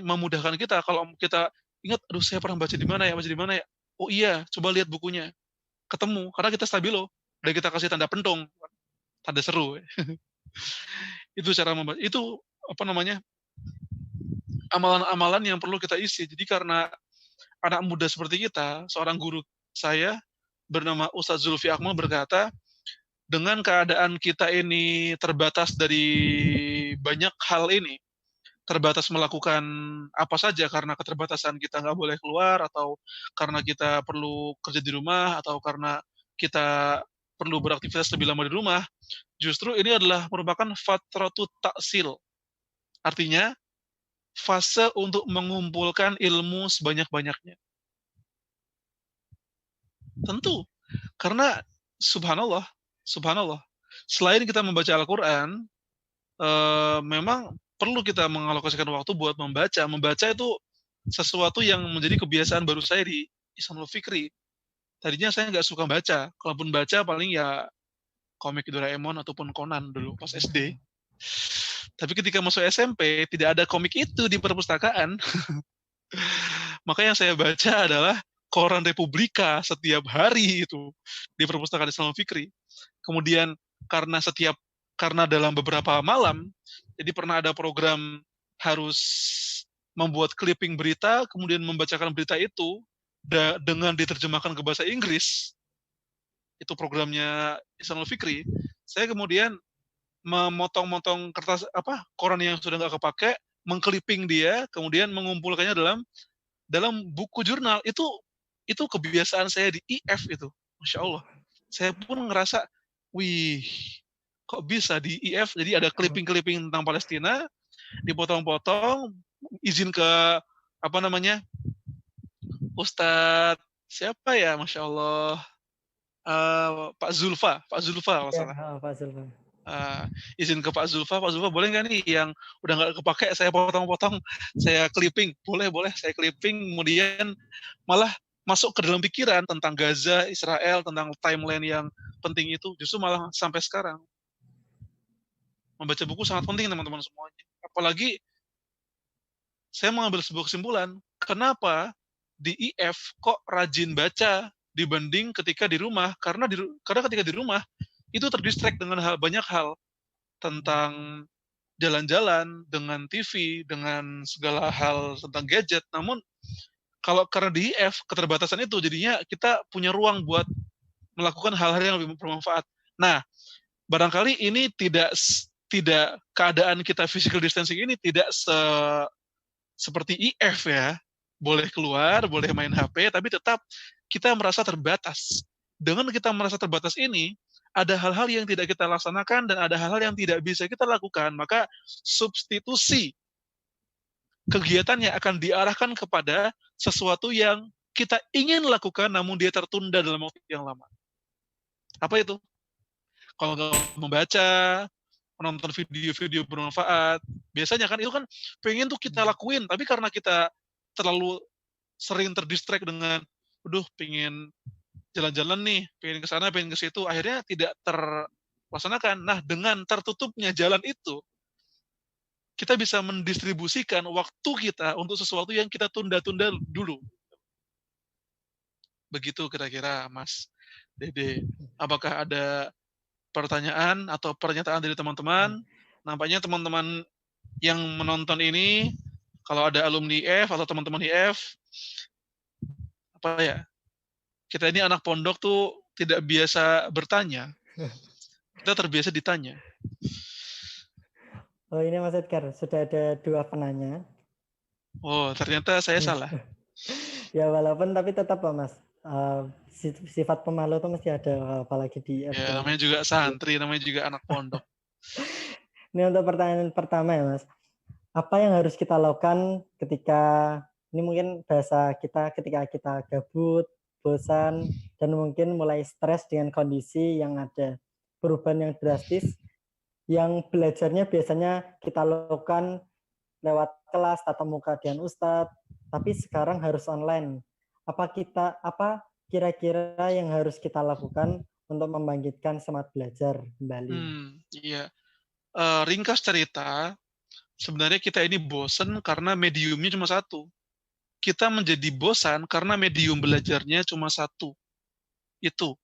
memudahkan kita. Kalau kita ingat, aduh saya pernah baca di mana ya? Oh iya, coba lihat bukunya. Ketemu, karena kita stabilo. Udah kita kasih tanda pentung, tanda seru. Itu cara membaca. Itu apa namanya? Amalan-amalan yang perlu kita isi. Jadi karena anak muda seperti kita, seorang guru saya bernama Ustadz Zulfi Akmal berkata, dengan keadaan kita ini terbatas dari banyak hal ini, terbatas melakukan apa saja karena keterbatasan kita nggak boleh keluar, atau karena kita perlu kerja di rumah, atau karena kita perlu beraktivitas lebih lama di rumah, justru ini adalah merupakan fatratut taksil. Artinya, fase untuk mengumpulkan ilmu sebanyak-banyaknya. Tentu, karena subhanallah, subhanallah, selain kita membaca Al-Quran, memang perlu kita mengalokasikan waktu buat membaca. Membaca itu sesuatu yang menjadi kebiasaan baru saya di Ihsanul Fikri. Tadinya saya nggak suka baca. Kalaupun baca paling ya komik Doraemon ataupun Conan dulu pas SD. Tapi ketika masuk SMP, tidak ada komik itu di perpustakaan. Maka yang saya baca adalah Koran Republika setiap hari itu di perpustakaan Ihsanul Fikri. Kemudian karena dalam beberapa malam, jadi pernah ada program harus membuat clipping berita, kemudian membacakan berita itu dengan diterjemahkan ke bahasa Inggris. Itu programnya Ihsanul Fikri. Saya kemudian memotong-motong kertas koran yang sudah nggak kepake, mengclipping dia, kemudian mengumpulkannya dalam buku jurnal. Itu kebiasaan saya di IF itu, masya Allah. Saya pun ngerasa, wih, kok bisa di IF? Jadi ada clipping-clipping tentang Palestina, dipotong-potong, izin ke Ustadz siapa ya, masya Allah, Pak Zulfa kalau Ya, salah. Pak Zulfa. Izin ke Pak Zulfa boleh nggak nih yang udah nggak kepake saya potong-potong, saya clipping, boleh saya clipping, kemudian malah masuk ke dalam pikiran tentang Gaza, Israel, tentang timeline yang penting itu, justru malah sampai sekarang. Membaca buku sangat penting teman-teman semuanya. Apalagi saya mengambil sebuah kesimpulan, kenapa di IF kok rajin baca dibanding ketika di rumah? Karena ketika di rumah itu terdistract dengan banyak hal, tentang jalan-jalan, dengan TV, dengan segala hal tentang gadget. Namun karena di IF keterbatasan itu, jadinya kita punya ruang buat melakukan hal-hal yang lebih bermanfaat. Nah, barangkali ini tidak keadaan kita physical distancing ini tidak seperti IF ya. Boleh keluar, boleh main HP, tapi tetap kita merasa terbatas. Dengan kita merasa terbatas ini, ada hal-hal yang tidak kita laksanakan dan ada hal-hal yang tidak bisa kita lakukan. Maka substitusi kegiatannya akan diarahkan kepada sesuatu yang kita ingin lakukan namun dia tertunda dalam waktu yang lama. Apa itu? Kalau nggak membaca, menonton video-video bermanfaat, biasanya kan itu kan pengen tuh kita lakuin, tapi karena kita terlalu sering terdistract dengan, aduh pengen jalan-jalan nih, pengen ke sana, pengen ke situ, akhirnya tidak terlaksanakan. Nah, dengan tertutupnya jalan itu, kita bisa mendistribusikan waktu kita untuk sesuatu yang kita tunda-tunda dulu. Begitu kira-kira, Mas Dede. Apakah ada pertanyaan atau pernyataan dari teman-teman? Nampaknya teman-teman yang menonton ini, kalau ada alumni IF atau teman-teman IF, kita ini anak pondok tuh tidak biasa bertanya. Kita terbiasa ditanya. Oh, ini Mas Edgar, sudah ada 2 penanya. Oh, ternyata saya salah. Ya, walaupun tapi tetap Pak Mas, sifat pemalu itu mesti ada, apalagi di IF. Ya, namanya juga santri, namanya juga anak pondok. Ini untuk pertanyaan pertama ya Mas. Apa yang harus kita lakukan ketika, ini mungkin bahasa kita, ketika kita gabut, bosan, dan mungkin mulai stres dengan kondisi yang ada perubahan yang drastis, yang belajarnya biasanya kita lakukan lewat kelas tatap muka dengan ustadz, tapi sekarang harus online. Apa kira-kira yang harus kita lakukan untuk membangkitkan semangat belajar kembali? Iya. Ringkas cerita, sebenarnya kita ini bosen karena mediumnya cuma satu. kita menjadi bosan karena medium belajarnya cuma satu. Itu.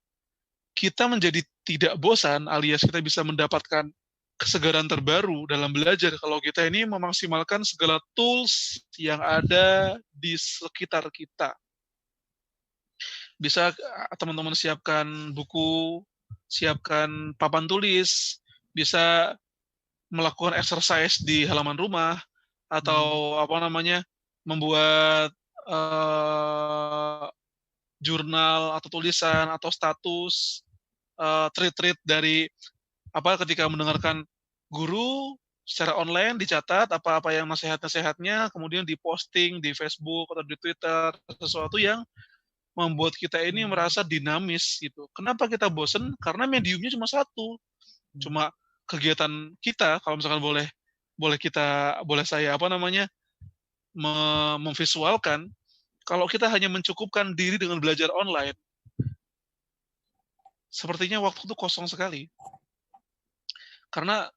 Kita menjadi tidak bosan alias kita bisa mendapatkan kesegaran terbaru dalam belajar kalau kita ini memaksimalkan segala tools yang ada di sekitar kita. Bisa teman-teman siapkan buku, siapkan papan tulis, bisa melakukan exercise di halaman rumah, atau membuat jurnal atau tulisan atau status tweet-tweet dari ketika mendengarkan guru secara online dicatat apa-apa yang nasihat-nasihatnya, kemudian diposting di Facebook atau di Twitter, sesuatu yang membuat kita ini merasa dinamis gitu. Kenapa kita bosen? Karena mediumnya cuma satu. Cuma kegiatan kita, kalau misalkan boleh saya memvisualkan, kalau kita hanya mencukupkan diri dengan belajar online, sepertinya waktu itu kosong sekali. Karena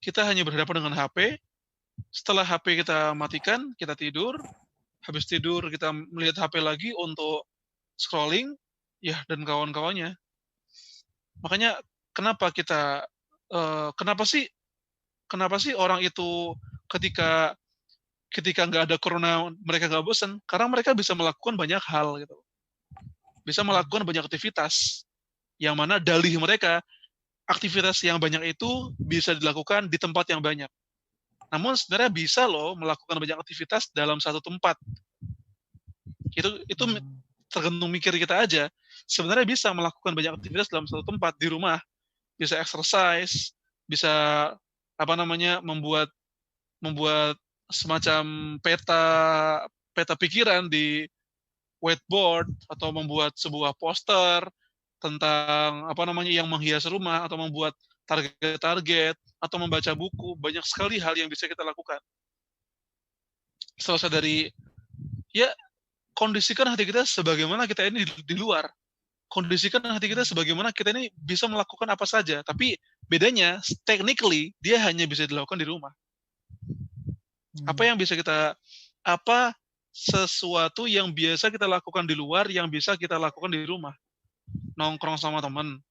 kita hanya berhadapan dengan HP, setelah HP kita matikan, kita tidur, habis tidur kita melihat HP lagi untuk scrolling, ya dan kawan-kawannya. Makanya kenapa sih orang itu ketika nggak ada corona mereka nggak bosan? Karena mereka bisa melakukan banyak hal gitu, bisa melakukan banyak aktivitas, yang mana dalih mereka aktivitas yang banyak itu bisa dilakukan di tempat yang banyak. Namun sebenarnya bisa loh melakukan banyak aktivitas dalam satu tempat. Itu tergantung mikir kita aja. Sebenarnya bisa melakukan banyak aktivitas dalam satu tempat di rumah. Bisa exercise, bisa membuat semacam peta pikiran di whiteboard, atau membuat sebuah poster tentang yang menghias rumah, atau membuat target-target, atau membaca buku. Banyak sekali hal yang bisa kita lakukan. Selesai dari kondisikan hati kita sebagaimana kita ini di luar. Kondisikan hati kita sebagaimana kita ini bisa melakukan apa saja. Tapi bedanya, technically, dia hanya bisa dilakukan di rumah. Sesuatu yang biasa kita lakukan di luar yang bisa kita lakukan di rumah. Nongkrong sama teman.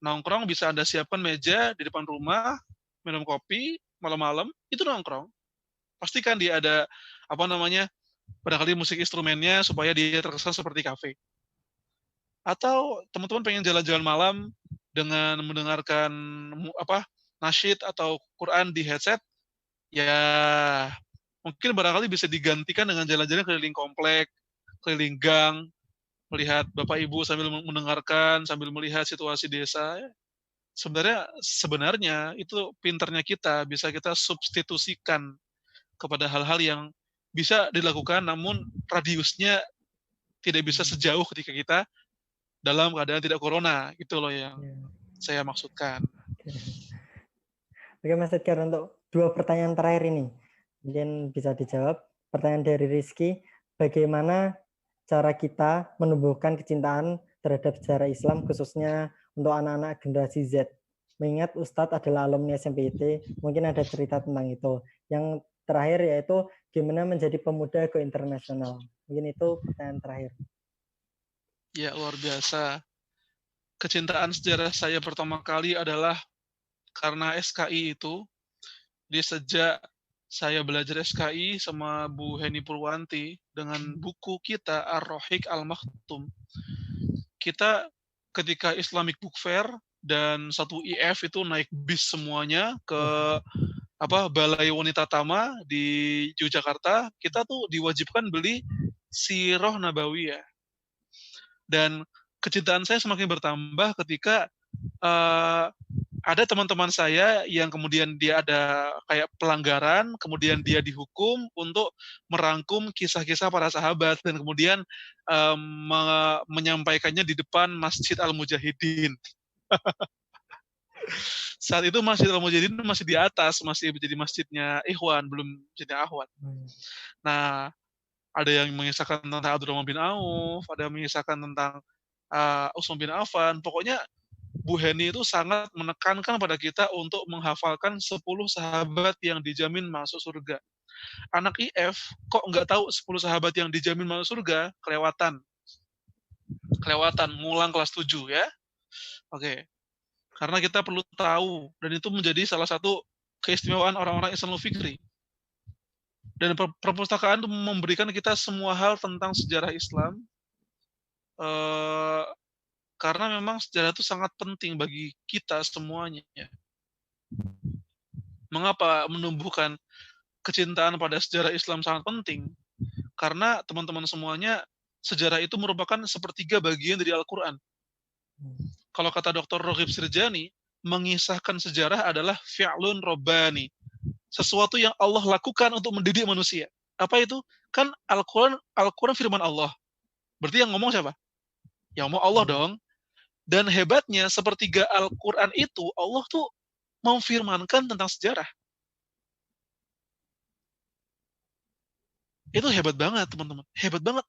Nongkrong bisa Anda siapkan meja di depan rumah, minum kopi, malam-malam, itu nongkrong. Pastikan dia ada barangkali musik instrumennya supaya dia terkesan seperti kafe. Atau teman-teman pengen jalan-jalan malam dengan mendengarkan nasyid atau Quran di headset, ya mungkin barangkali bisa digantikan dengan jalan-jalan keliling komplek, keliling gang, melihat Bapak Ibu sambil mendengarkan, sambil melihat situasi desa. Sebenarnya itu pinternya kita, bisa kita substitusikan kepada hal-hal yang bisa dilakukan, namun radiusnya tidak bisa sejauh ketika kita dalam keadaan tidak corona. Itu loh yang saya maksudkan. Oke Mas Edgar, untuk 2 pertanyaan terakhir ini, mungkin bisa dijawab. Pertanyaan dari Rizky, bagaimana cara kita menumbuhkan kecintaan terhadap sejarah Islam, khususnya untuk anak-anak generasi Z? Mengingat Ustadz adalah alumni SMPIT, mungkin ada cerita tentang itu. Yang terakhir yaitu gimana menjadi pemuda go internasional. Mungkin itu pertanyaan terakhir. Ya, luar biasa. Kecintaan sejarah saya pertama kali adalah karena SKI itu. Di sejak saya belajar SKI sama Bu Heni Purwanti dengan buku kita Ar-Rohiq Al-Maktum. Kita ketika Islamic Book Fair dan satu IF itu naik bis semuanya ke Balai Wanita Tama di Yogyakarta, kita tuh diwajibkan beli Sirah Nabawiyah. Dan kecintaan saya semakin bertambah ketika ada teman-teman saya yang kemudian dia ada kayak pelanggaran, kemudian dia dihukum untuk merangkum kisah-kisah para sahabat dan kemudian menyampaikannya di depan Masjid Al-Mujahidin. Saat itu Masjid Al-Mujahidin masih di atas, masih menjadi masjidnya Ikhwan, belum masjidnya Ahwat. Nah, ada yang mengisahkan tentang Abdurrahman bin Auf, ada yang mengisahkan tentang Utsman bin Affan. Pokoknya Bu Heni itu sangat menekankan pada kita untuk menghafalkan 10 sahabat yang dijamin masuk surga. Anak IF kok nggak tahu 10 sahabat yang dijamin masuk surga, kelewatan. Ngulang kelas 7 ya. Oke. Karena kita perlu tahu, dan itu menjadi salah satu keistimewaan orang-orang Ihsanul Fikri. Dan perpustakaan itu memberikan kita semua hal tentang sejarah Islam, karena memang sejarah itu sangat penting bagi kita semuanya. Mengapa menumbuhkan kecintaan pada sejarah Islam sangat penting? Karena teman-teman semuanya, sejarah itu merupakan sepertiga bagian dari Al-Quran. Kalau kata Dr. Roghib Sirjani, mengisahkan sejarah adalah fi'lun robbani. Sesuatu yang Allah lakukan untuk mendidik manusia. Apa itu? Kan Al-Quran firman Allah. Berarti yang ngomong siapa? Yang ngomong Allah dong. Dan hebatnya, sepertiga Al-Quran itu, Allah tuh memfirmankan tentang sejarah. Itu hebat banget, teman-teman. Hebat banget.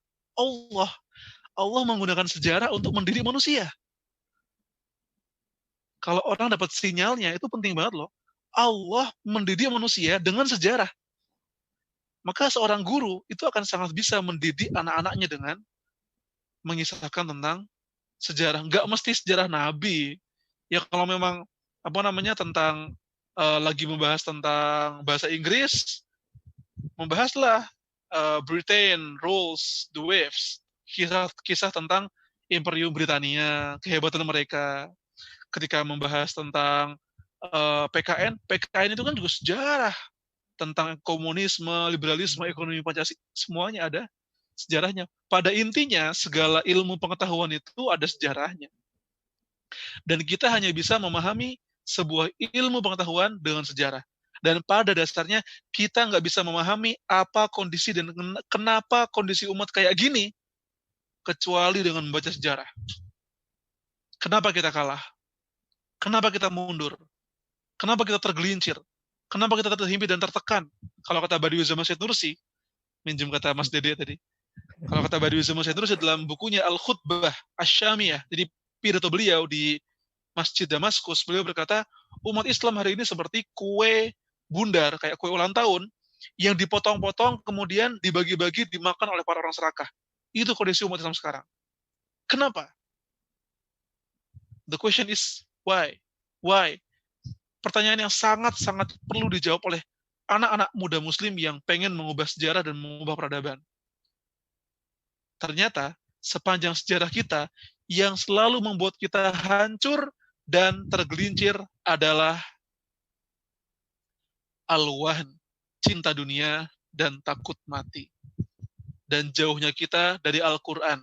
Allah menggunakan sejarah untuk mendidik manusia. Kalau orang dapat sinyalnya, itu penting banget loh. Allah mendidik manusia dengan sejarah. Maka seorang guru itu akan sangat bisa mendidik anak-anaknya dengan mengisahkan tentang sejarah. Nggak mesti sejarah Nabi. Ya kalau memang tentang lagi membahas tentang bahasa Inggris, membahaslah Britain rules the waves. Kisah tentang Imperium Britania, kehebatan mereka. Ketika membahas tentang PKN itu kan juga sejarah tentang komunisme, liberalisme, ekonomi Pancasila, semuanya ada sejarahnya. Pada intinya, segala ilmu pengetahuan itu ada sejarahnya. Dan kita hanya bisa memahami sebuah ilmu pengetahuan dengan sejarah. Dan pada dasarnya, kita nggak bisa memahami apa kondisi dan kenapa kondisi umat kayak gini, kecuali dengan membaca sejarah. Kenapa kita kalah? Kenapa kita mundur? Kenapa kita tergelincir? Kenapa kita terhimpit dan tertekan? Kalau kata Badiuzzama Said Nursi, minjem kata Mas Dede tadi, kalau kata Badiuzzama Said Nursi dalam bukunya Al-Khutbah Asy-Syamiyah, jadi pidato beliau di Masjid Damaskus, beliau berkata, umat Islam hari ini seperti kue bundar, kayak kue ulang tahun, yang dipotong-potong, kemudian dibagi-bagi, dimakan oleh para orang serakah. Itu kondisi umat Islam sekarang. Kenapa? The question is, why? Why? Pertanyaan yang sangat-sangat perlu dijawab oleh anak-anak muda muslim yang pengen mengubah sejarah dan mengubah peradaban. Ternyata, sepanjang sejarah kita, yang selalu membuat kita hancur dan tergelincir adalah al-wahn, cinta dunia dan takut mati. Dan jauhnya kita dari Al-Quran.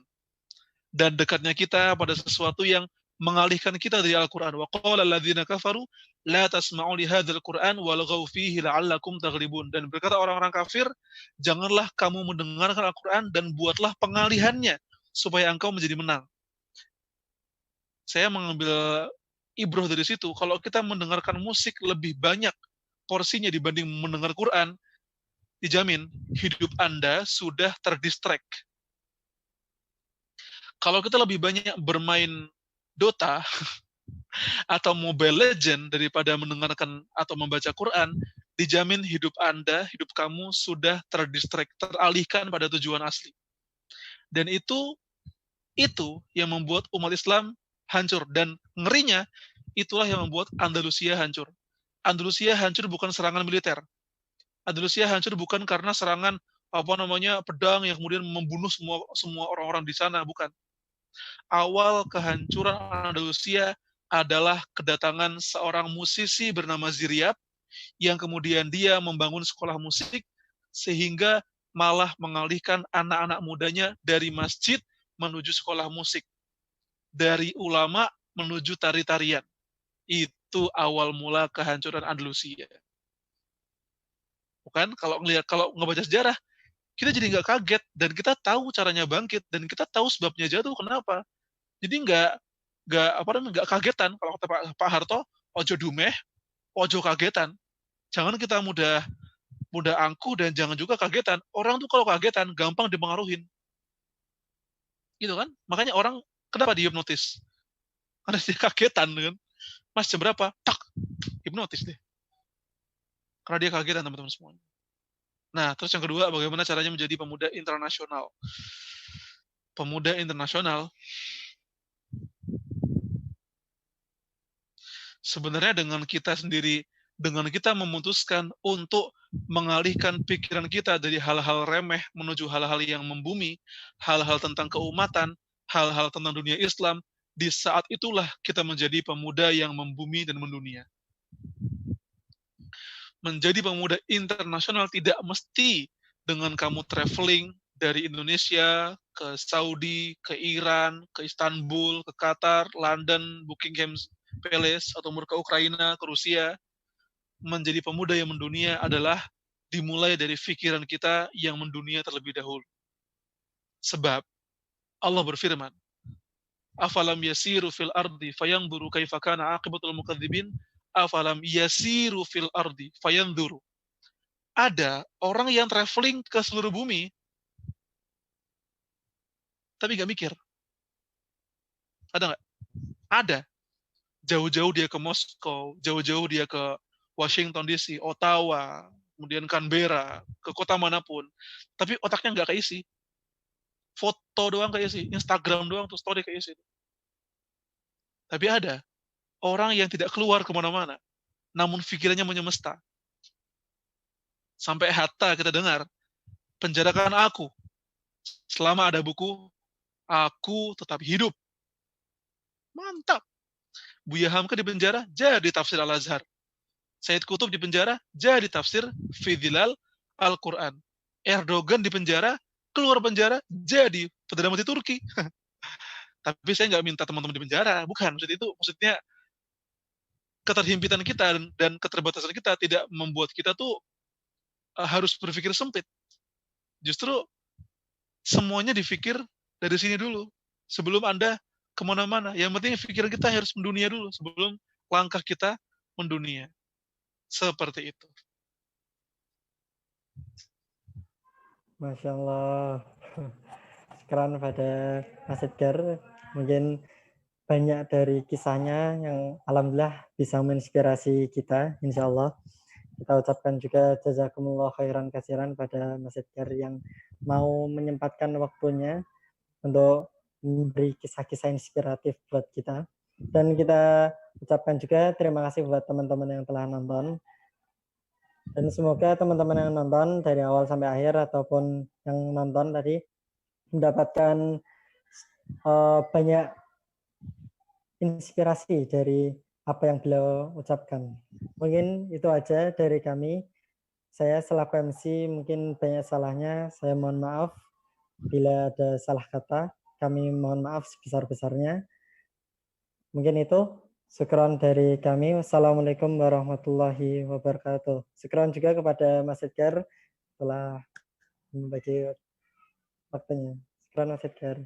Dan dekatnya kita pada sesuatu yang mengalihkan kita dari Al-Quran. Wa qala alladzina kafaru la tasma'u li hadzal Qur'an walghaw fihi la'allakum taghlibun. Dan berkata orang-orang kafir, janganlah kamu mendengarkan Al-Quran dan buatlah pengalihannya supaya engkau menjadi menang. Saya mengambil ibroh dari situ, kalau kita mendengarkan musik lebih banyak porsinya dibanding mendengar Quran, dijamin hidup Anda sudah terdistract. Kalau kita lebih banyak bermain Dota atau Mobile Legend daripada mendengarkan atau membaca Quran, dijamin hidup Anda, hidup kamu sudah terdistract, teralihkan pada tujuan asli. Dan itu yang membuat umat Islam hancur. Dan ngerinya, itulah yang membuat Andalusia hancur. Andalusia hancur bukan serangan militer. Andalusia hancur bukan karena serangan pedang yang kemudian membunuh semua orang-orang di sana, bukan. Awal kehancuran Andalusia adalah kedatangan seorang musisi bernama Ziryab yang kemudian dia membangun sekolah musik sehingga malah mengalihkan anak-anak mudanya dari masjid menuju sekolah musik, dari ulama menuju tari-tarian. Itu awal mula kehancuran Andalusia. Bukan? Kalau ngebaca sejarah, kita jadi nggak kaget dan kita tahu caranya bangkit dan kita tahu sebabnya jatuh kenapa. Jadi nggak kagetan. Kalau kata Pak Harto, ojo dumeh, ojo kagetan. Jangan kita mudah angkuh dan jangan juga kagetan. Orang tuh kalau kagetan gampang dipengaruhin. Gitu kan? Makanya orang kenapa dihipnotis? Karena dia kagetan kan. Mas jam berapa? Tak, hipnotis deh. Karena dia kagetan teman-teman semuanya. Nah, terus yang kedua, bagaimana caranya menjadi pemuda internasional? Pemuda internasional sebenarnya dengan kita sendiri, dengan kita memutuskan untuk mengalihkan pikiran kita dari hal-hal remeh menuju hal-hal yang membumi, hal-hal tentang keumatan, hal-hal tentang dunia Islam, di saat itulah kita menjadi pemuda yang membumi dan mendunia. Menjadi pemuda internasional tidak mesti dengan kamu traveling dari Indonesia ke Saudi, ke Iran, ke Istanbul, ke Qatar, London, Buckingham Palace, atau ke Ukraina, ke Rusia. Menjadi pemuda yang mendunia adalah dimulai dari pikiran kita yang mendunia terlebih dahulu. Sebab Allah berfirman, afalam yasiru fil ardi fayanzuru kaifa kana aqibatul mukadzibin, afalam yasiru fil ardi fayanzuru. Ada orang yang traveling ke seluruh bumi, tapi nggak mikir. Ada nggak? Ada. Jauh-jauh dia ke Moskow, jauh-jauh dia ke Washington DC, Ottawa, kemudian Canberra, ke kota manapun. Tapi otaknya nggak keisi. Foto doang keisi, Instagram doang tuh story keisi. Tapi ada orang yang tidak keluar kemana-mana, namun pikirannya menyemesta. Sampai Hatta kita dengar, penjarakan aku. Selama ada buku, aku tetap hidup. Mantap. Buya Hamka di penjara, jadi tafsir Al-Azhar. Said Qutb di penjara, jadi tafsir Fidilal Al-Quran. Erdogan di penjara, keluar penjara, jadi Perdana Menteri Turki. Tapi saya nggak minta teman-teman di penjara, bukan. Maksudnya keterhimpitan kita dan keterbatasan kita tidak membuat kita tuh harus berpikir sempit. Justru semuanya dipikir dari sini dulu. Sebelum Anda kemana-mana. Yang penting pikiran kita harus mendunia dulu sebelum langkah kita mendunia. Seperti itu. Masya Allah. Sekarang pada Mas Edgar, mungkin banyak dari kisahnya yang alhamdulillah bisa menginspirasi kita, insya Allah. Kita ucapkan juga jazakumullah khairan kasiran pada Mas Edgar yang mau menyempatkan waktunya untuk memberi kisah-kisah inspiratif buat kita. Dan kita ucapkan juga terima kasih buat teman-teman yang telah nonton. Dan semoga teman-teman yang nonton dari awal sampai akhir ataupun yang nonton tadi mendapatkan banyak inspirasi dari apa yang beliau ucapkan. Mungkin itu aja dari kami. Saya selaku MC mungkin banyak salahnya. Saya mohon maaf bila ada salah kata. Kami mohon maaf sebesar-besarnya. Mungkin itu. Syukron dari kami. Wassalamualaikum warahmatullahi wabarakatuh. Syukron juga kepada Mas Edgar telah membagi waktunya. Syukron Mas Edgar.